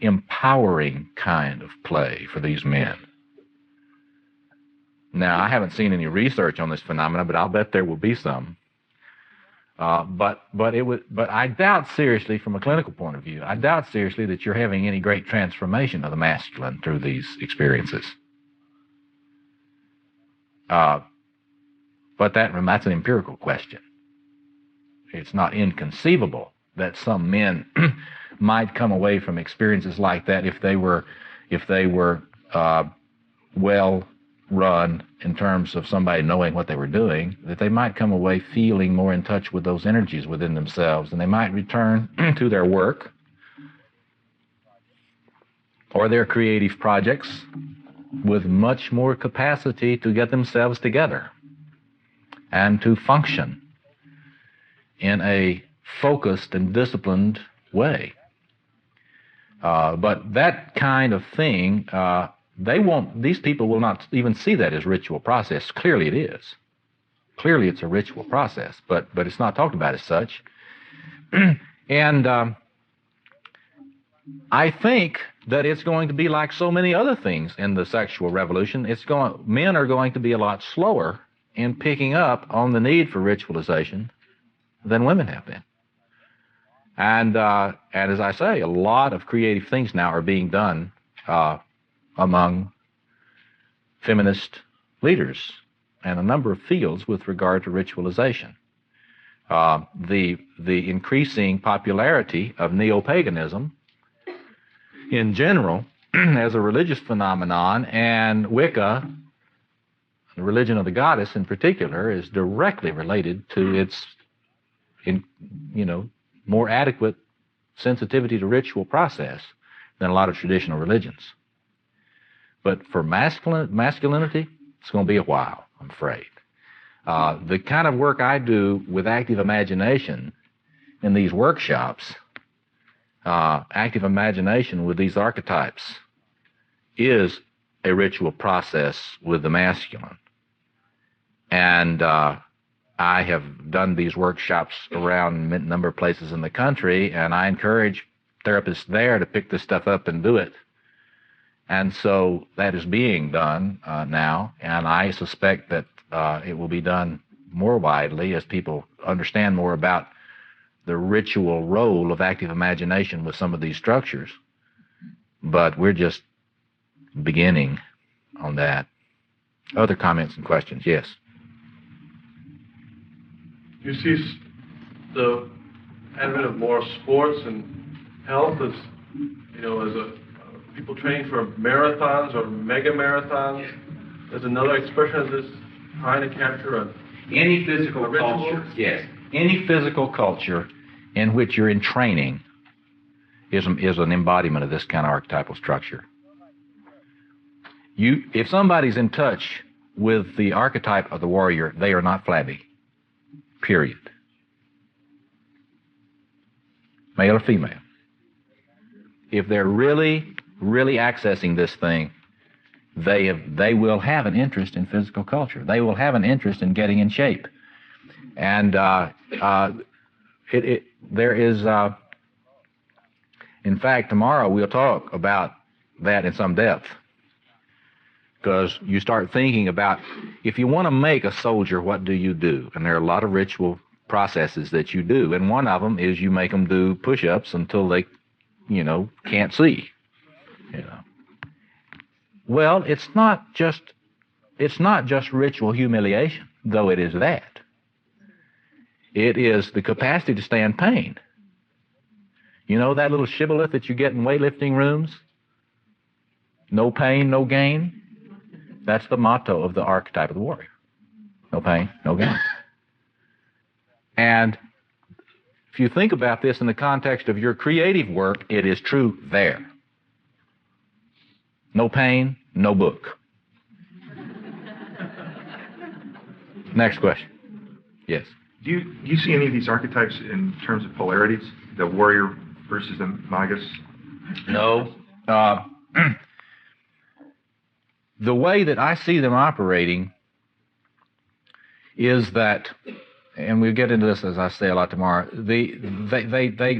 empowering kind of play for these men. Now, I haven't seen any research on this phenomena, but I'll bet there will be some. But I doubt seriously, from a clinical point of view, I doubt seriously that you're having any great transformation of the masculine through these experiences. But that's an empirical question. It's not inconceivable that some men might come away from experiences like that if they were well run in terms of somebody knowing what they were doing, that they might come away feeling more in touch with those energies within themselves, and they might return to their work or their creative projects with much more capacity to get themselves together and to function in a focused and disciplined way. But that kind of thing, these people will not even see that as ritual process. Clearly it is. Clearly it's a ritual process, but it's not talked about as such. And I think that it's going to be like so many other things in the sexual revolution. Men are going to be a lot slower in picking up on the need for ritualization than women have been. And as I say, a lot of creative things now are being done among feminist leaders and a number of fields with regard to ritualization. The increasing popularity of neo-paganism in general as a religious phenomenon, and Wicca, the religion of the goddess in particular, is directly related to its more adequate sensitivity to ritual process than a lot of traditional religions. But for masculinity, it's going to be a while, I'm afraid. The kind of work I do with active imagination in these workshops, active imagination with these archetypes, is a ritual process with the masculine. And I have done these workshops around a number of places in the country, and I encourage therapists there to pick this stuff up and do it. And so that is being done now, and I suspect that it will be done more widely as people understand more about the ritual role of active imagination with some of these structures. But we're just beginning on that. Other comments and questions? Yes. You see the advent of more sports and health as, as a people training for marathons or mega marathons. There's another expression of this trying to capture any physical culture. Yes. Any physical culture in which you're in training is an embodiment of this kind of archetypal structure. If somebody's in touch with the archetype of the warrior, they are not flabby. Period. Male or female. If they're really accessing this thing, they will have an interest in physical culture. They will have an interest in getting in shape. And there is, in fact, tomorrow we'll talk about that in some depth. Because you start thinking about, if you want to make a soldier, what do you do? And there are a lot of ritual processes that you do. And one of them is you make them do push-ups until they, can't see. Well, it's not just ritual humiliation, though it is that. It is the capacity to stand pain. That little shibboleth that you get in weightlifting rooms? No pain, no gain. That's the motto of the archetype of the warrior. No pain, no gain. And if you think about this in the context of your creative work, it is true there. No pain, no book. Next question. Yes. Do you see any of these archetypes in terms of polarities? The warrior versus the magus? No. The way that I see them operating is that, and we'll get into this as I say a lot tomorrow, they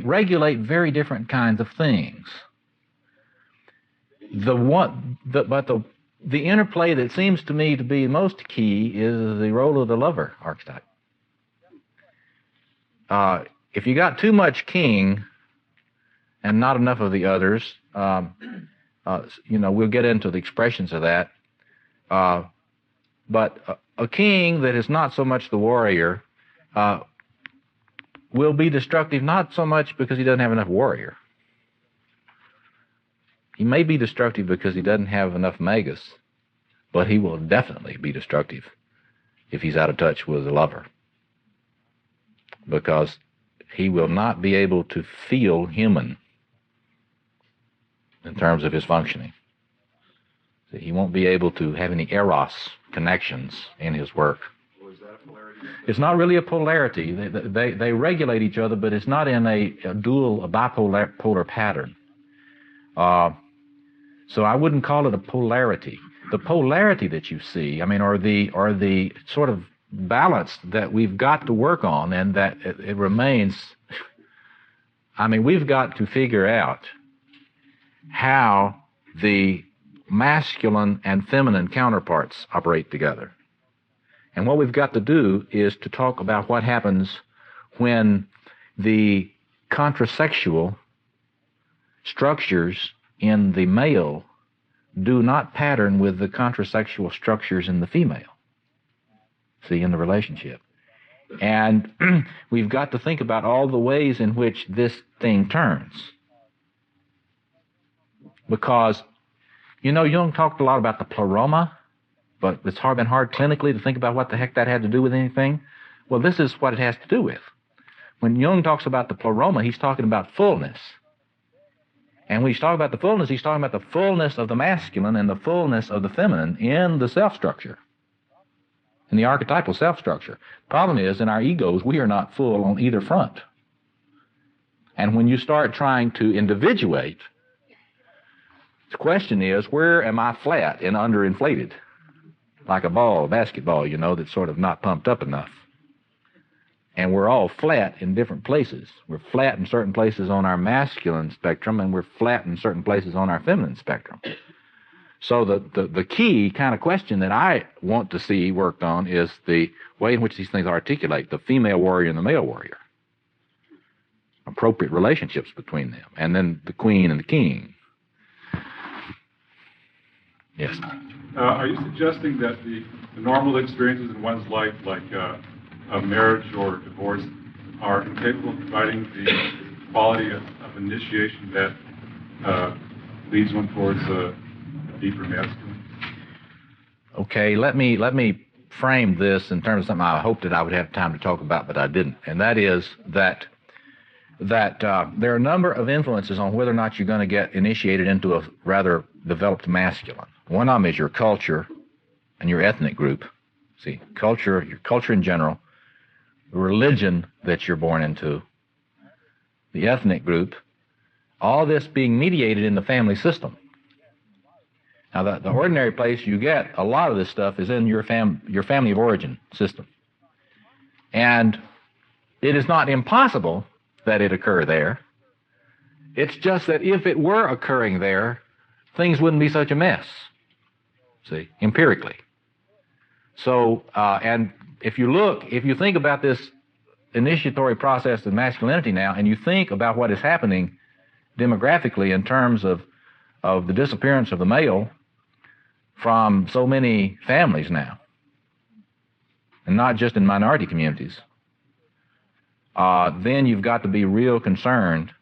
regulate very different kinds of things. But the interplay that seems to me to be most key is the role of the lover archetype. If you got too much king and not enough of the others, we'll get into the expressions of that. But a king that is not so much the warrior will be destructive, not so much because he doesn't have enough warrior. He may be destructive because he doesn't have enough magus, but he will definitely be destructive if he's out of touch with the lover, because he will not be able to feel human in terms of his functioning. So he won't be able to have any eros connections in his work. Well, is that a polarity? It's not really a polarity. They regulate each other, but it's not in a bipolar pattern. So I wouldn't call it a polarity. The polarity that you see, or the sort of balance that we've got to work on, and that it remains. We've got to figure out how the masculine and feminine counterparts operate together. And what we've got to do is to talk about what happens when the contrasexual structures in the male do not pattern with the contrasexual structures in the female, see, in the relationship. And we've got to think about all the ways in which this thing turns. Because, you know, Jung talked a lot about the pleroma, but it's been hard clinically to think about what the heck that had to do with anything. Well, this is what it has to do with. When Jung talks about the pleroma, he's talking about fullness. And when he's talking about the fullness, he's talking about the fullness of the masculine and the fullness of the feminine in the self-structure, in the archetypal self-structure. Problem is, in our egos, we are not full on either front. And when you start trying to individuate, the question is, where am I flat and underinflated? Like a ball, a basketball, you know, that's sort of not pumped up enough. And we're all flat in different places. We're flat in certain places on our masculine spectrum, and we're flat in certain places on our feminine spectrum. So the key kind of question that I want to see worked on is the way in which these things articulate the female warrior and the male warrior. Appropriate relationships between them. And then the queen and the king. Yes. Are you suggesting that the normal experiences in one's life, like a marriage or divorce, are incapable of providing the quality of initiation that leads one towards a deeper masculine? Okay, let me frame this in terms of something I hoped that I would have time to talk about, but I didn't. And that is that there are a number of influences on whether or not you're going to get initiated into a rather developed masculine. One of them is your culture and your ethnic group. See, culture, your culture in general, the religion that you're born into, the ethnic group, all this being mediated in the family system. Now, the ordinary place you get a lot of this stuff is in your family of origin system. And it is not impossible that it occur there. It's just that if it were occurring there, things wouldn't be such a mess, see, empirically. So, and if you think about this initiatory process of masculinity now, and you think about what is happening demographically in terms of the disappearance of the male from so many families now, and not just in minority communities, then you've got to be real concerned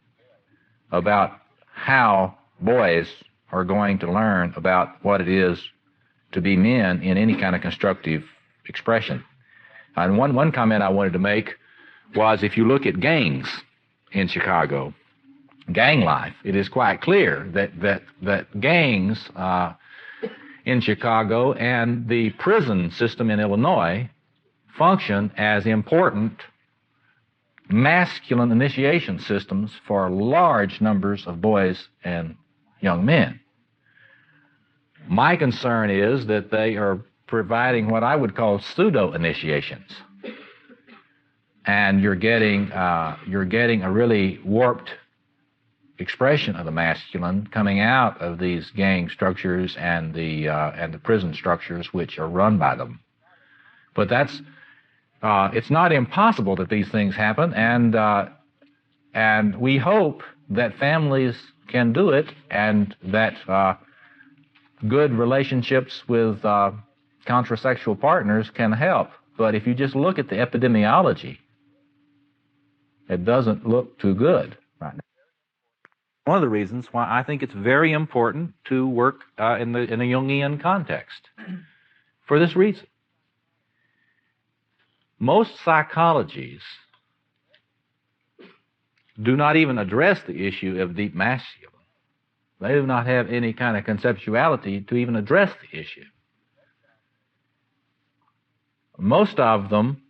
about how boys are going to learn about what it is to be men in any kind of constructive expression. And one comment I wanted to make was, if you look at gangs in Chicago, gang life, it is quite clear that gangs in Chicago and the prison system in Illinois function as important masculine initiation systems for large numbers of boys and young men. My concern is that they are providing what I would call pseudo-initiations. And you're getting a really warped expression of the masculine coming out of these gang structures and the prison structures which are run by them. But that's it's not impossible that these things happen, and we hope that families can do it, and that good relationships with contrasexual partners can help. But if you just look at the epidemiology, it doesn't look too good right now. One of the reasons why I think it's very important to work in a Jungian context, for this reason. Most psychologies do not even address the issue of deep masculine. They do not have any kind of conceptuality to even address the issue. Most of them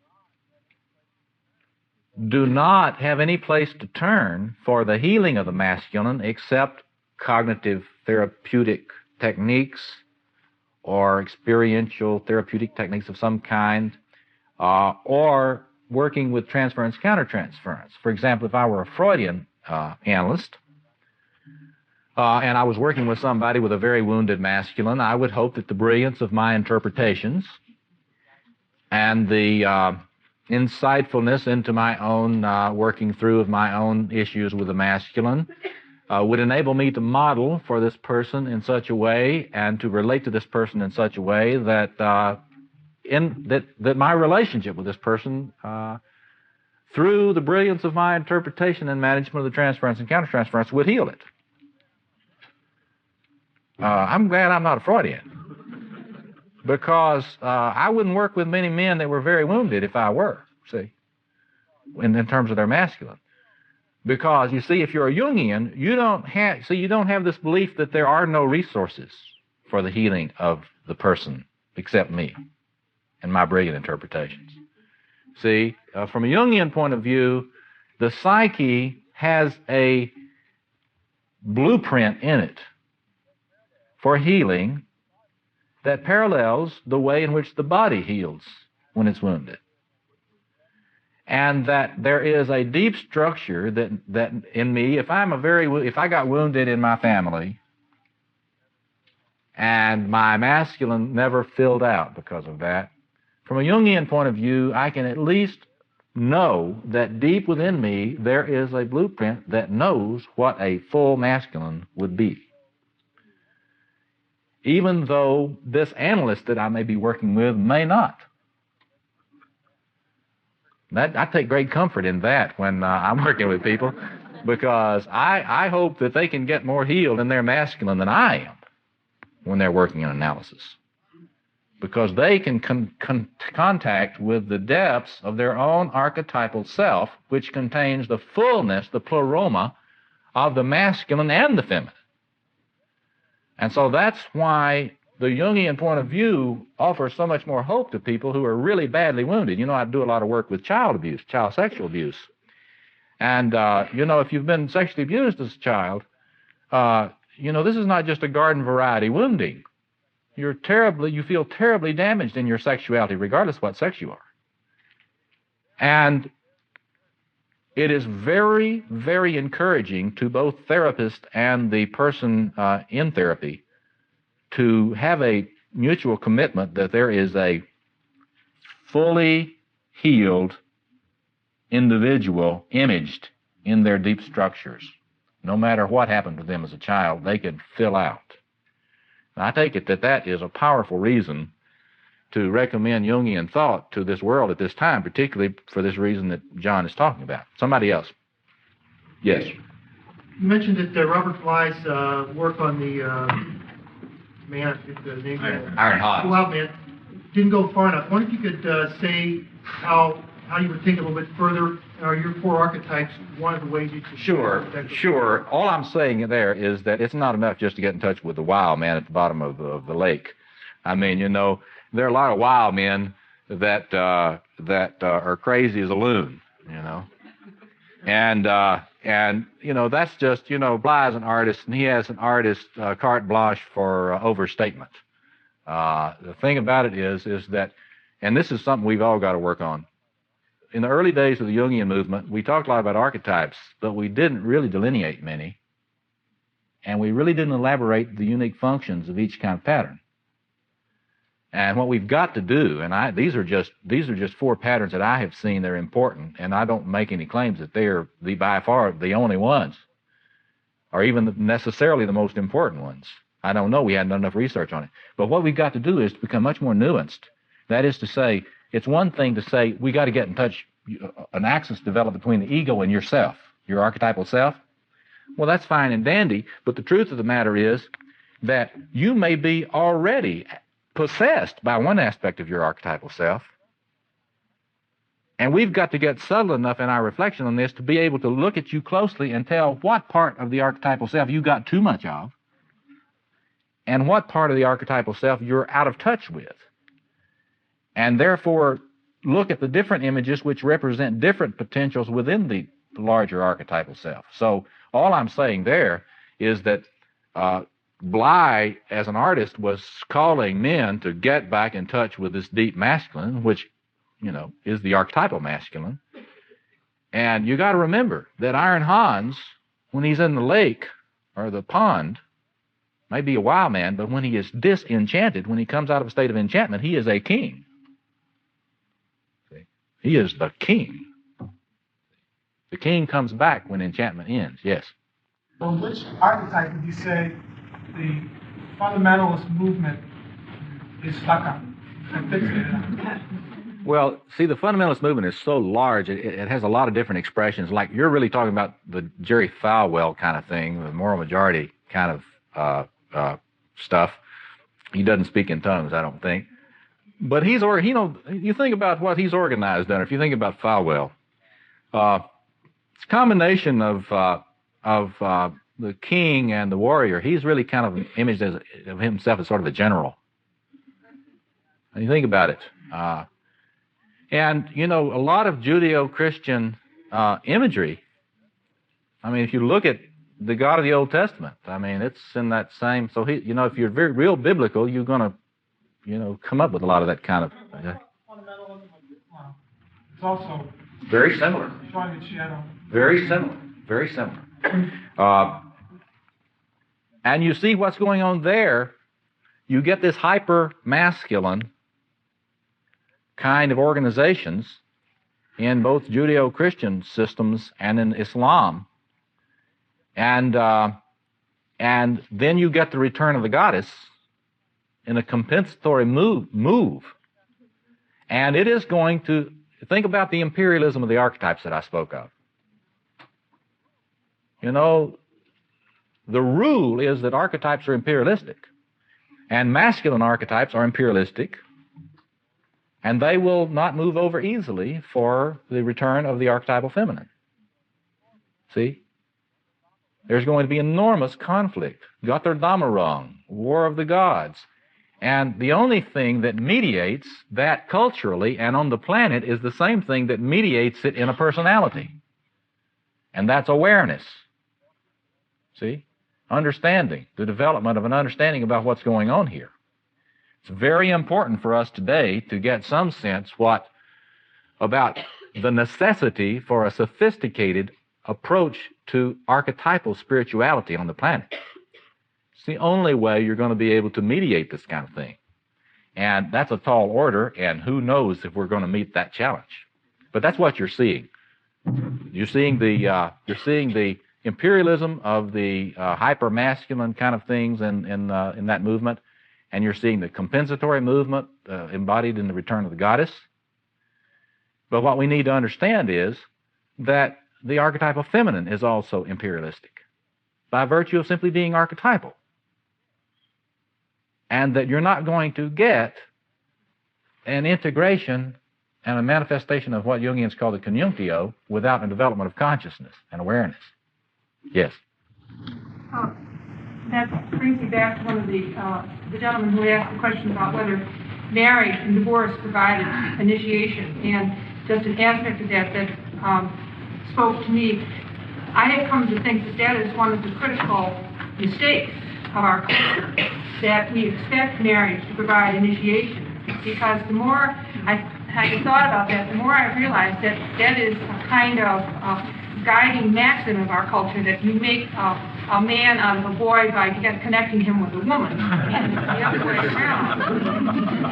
do not have any place to turn for the healing of the masculine except cognitive therapeutic techniques or experiential therapeutic techniques of some kind, or working with transference, countertransference. For example, if I were a Freudian analyst, and I was working with somebody with a very wounded masculine, I would hope that the brilliance of my interpretations and the insightfulness into my own working through of my own issues with the masculine would enable me to model for this person in such a way and to relate to this person in such a way that that my relationship with this person, through the brilliance of my interpretation and management of the transference and countertransference, would heal it. I'm glad I'm not a Freudian, because I wouldn't work with many men that were very wounded if I were, see, in terms of their masculine. Because, you see, if you're a Jungian, you don't have this belief that there are no resources for the healing of the person except me and my brilliant interpretations. See, from a Jungian point of view, the psyche has a blueprint in it for healing that parallels the way in which the body heals when it's wounded. And that there is a deep structure that in me, if I got wounded in my family and my masculine never filled out because of that, from a Jungian point of view, I can at least know that deep within me there is a blueprint that knows what a full masculine would be. Even though this analyst that I may be working with may not. I take great comfort in that when I'm working with people, because I hope that they can get more healed in their masculine than I am when they're working in analysis. Because they can contact with the depths of their own archetypal self, which contains the fullness, the pleroma, of the masculine and the feminine. And so that's why the Jungian point of view offers so much more hope to people who are really badly wounded. You know, I do a lot of work with child abuse, child sexual abuse. And, you know, if you've been sexually abused as a child, you know, this is not just a garden variety wounding. You feel terribly damaged in your sexuality, regardless of what sex you are. And it is very, very encouraging to both therapist and the person in therapy to have a mutual commitment that there is a fully healed individual imaged in their deep structures. No matter what happened to them as a child, they can fill out. And I take it that that is a powerful reason to recommend Jungian thought to this world at this time, particularly for this reason that John is talking about. Somebody else. Yes. You mentioned that Robert Bly's work on the man, the name Iron Hot. Wild Man, didn't go far enough. I wonder if you could say how you would think a little bit further. Are your four archetypes one of the ways you could... Sure. All I'm saying there is that it's not enough just to get in touch with the wild man at the bottom of the lake. I mean, you know, there are a lot of wild men that are crazy as a loon, you know. And you know, that's just, you know, Bly is an artist, and he has an artist carte blanche for overstatement. The thing about it is that, and this is something we've all got to work on. In the early days of the Jungian movement, we talked a lot about archetypes, but we didn't really delineate many, and we really didn't elaborate the unique functions of each kind of pattern. And what we've got to do, and these are just four patterns that I have seen that are important, and I don't make any claims that they're by far the only ones, or even necessarily the most important ones. I don't know. We hadn't done enough research on it. But what we've got to do is to become much more nuanced. That is to say, it's one thing to say we got to get in touch, an axis developed between the ego and yourself, your archetypal self. Well, that's fine and dandy, but the truth of the matter is that you may be already possessed by one aspect of your archetypal self, and we've got to get subtle enough in our reflection on this to be able to look at you closely and tell what part of the archetypal self you got too much of, and what part of the archetypal self you're out of touch with. And therefore, look at the different images which represent different potentials within the larger archetypal self. So all I'm saying there is that Bly, as an artist, was calling men to get back in touch with this deep masculine, which, you know, is the archetypal masculine. And you got to remember that Iron Hans, when he's in the lake or the pond, may be a wild man, but when he is disenchanted, when he comes out of a state of enchantment, he is a king. See? He is the king. The king comes back when enchantment ends. Yes. On which archetype would you say the fundamentalist movement is stuck on and fixated on? Well, see, the fundamentalist movement is so large, it has a lot of different expressions. Like, you're really talking about the Jerry Falwell kind of thing, the moral majority kind of stuff. He doesn't speak in tongues, I don't think. But you think about what he's organized under. If you think about Falwell, it's a combination of the king and the warrior. He's really kind of imaged of himself as sort of a general. And you think about it. And, a lot of Judeo-Christian imagery, I mean, if you look at the God of the Old Testament, I mean, it's in that same, so if you're very real biblical, you're going to, come up with a lot of that kind of. Fundamentalism of Islam. It's also Very similar. showing its shadow. Very similar. Very similar. And you see what's going on there. You get this hyper-masculine kind of organizations in both Judeo-Christian systems and in Islam. And then you get the return of the goddess in a compensatory move. And it is going to, think about the imperialism of the archetypes that I spoke of. The rule is that archetypes are imperialistic, and masculine archetypes are imperialistic, and they will not move over easily for the return of the archetypal feminine. See? There's going to be enormous conflict. Götterdämmerung, War of the Gods. And the only thing that mediates that culturally and on the planet is the same thing that mediates it in a personality. And that's awareness. See? Understanding, the development of an understanding about what's going on here. It's very important for us today to get some sense about the necessity for a sophisticated approach to archetypal spirituality on the planet. It's the only way you're going to be able to mediate this kind of thing. And that's a tall order, and who knows if we're going to meet that challenge. But that's what you're seeing. You're seeing the imperialism of the hyper-masculine kind of things in that movement, and you're seeing the compensatory movement embodied in the return of the goddess. But what we need to understand is that the archetypal feminine is also imperialistic by virtue of simply being archetypal. And that you're not going to get an integration and a manifestation of what Jungians call the conjunctio without a development of consciousness and awareness. Yes? That brings me back to one of the gentlemen who asked the question about whether marriage and divorce provided initiation. And just an aspect of that spoke to me. I have come to think that is one of the critical mistakes of our culture, that we expect marriage to provide initiation. Because the more I thought about that, the more I realized that is a kind of guiding maxim of our culture, that you make a man out of a boy by connecting him with a woman, and the other way around.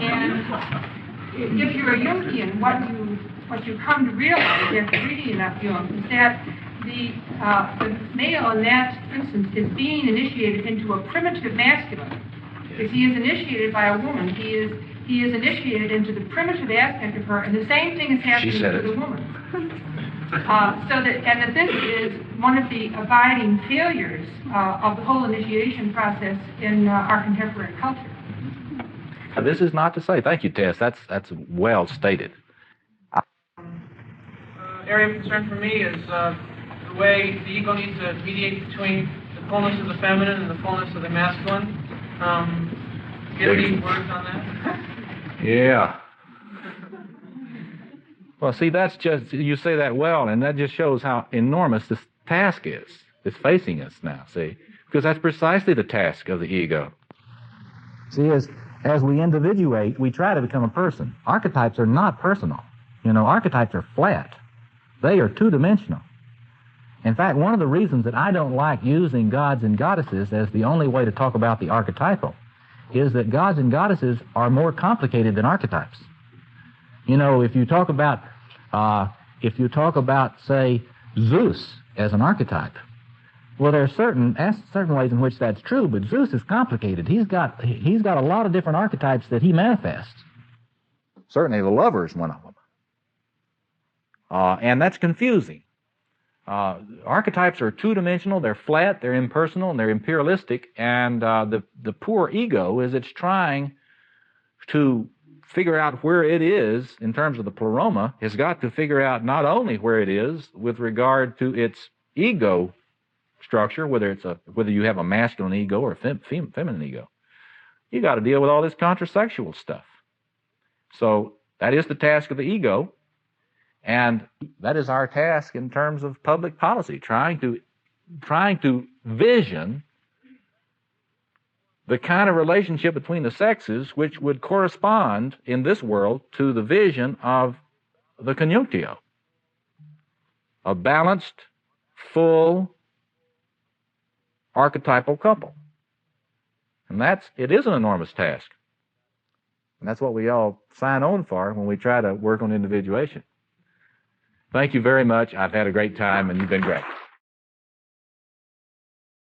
And if you're a Jungian, what you come to realize after reading enough Jung is that the male in that instance is being initiated into a primitive masculine. If he is initiated by a woman, he is initiated into the primitive aspect of her, and the same thing is happening to the woman. And that this is one of the abiding failures of the whole initiation process in our contemporary culture. This is not to say, thank you, Tess, that's well stated. Area of concern for me is the way the ego needs to mediate between the fullness of the feminine and the fullness of the masculine. Do you have any words on that? Yeah. Well, see, that's just, you say that well, and that just shows how enormous this task is that's facing us now, see? Because that's precisely the task of the ego. See, as we individuate, we try to become a person. Archetypes are not personal. Archetypes are flat. They are two-dimensional. In fact, one of the reasons that I don't like using gods and goddesses as the only way to talk about the archetypal is that gods and goddesses are more complicated than archetypes. If you talk about, say, Zeus as an archetype, Well, there are certain ways in which that's true, but Zeus is complicated. He's got a lot of different archetypes that he manifests. Certainly, the lover is one of them, and that's confusing. Archetypes are two-dimensional, they're flat, they're impersonal, and they're imperialistic, and the poor ego, as it's trying to figure out where it is in terms of the pleroma, has got to figure out not only where it is with regard to its ego structure, whether you have a masculine ego or a feminine ego. You got to deal with all this contrasexual stuff. So that is the task of the ego, and that is our task in terms of public policy, trying to vision the kind of relationship between the sexes which would correspond in this world to the vision of the conjunctio, a balanced, full, archetypal couple. And it is an enormous task. And that's what we all sign on for when we try to work on individuation. Thank you very much. I've had a great time, and you've been great.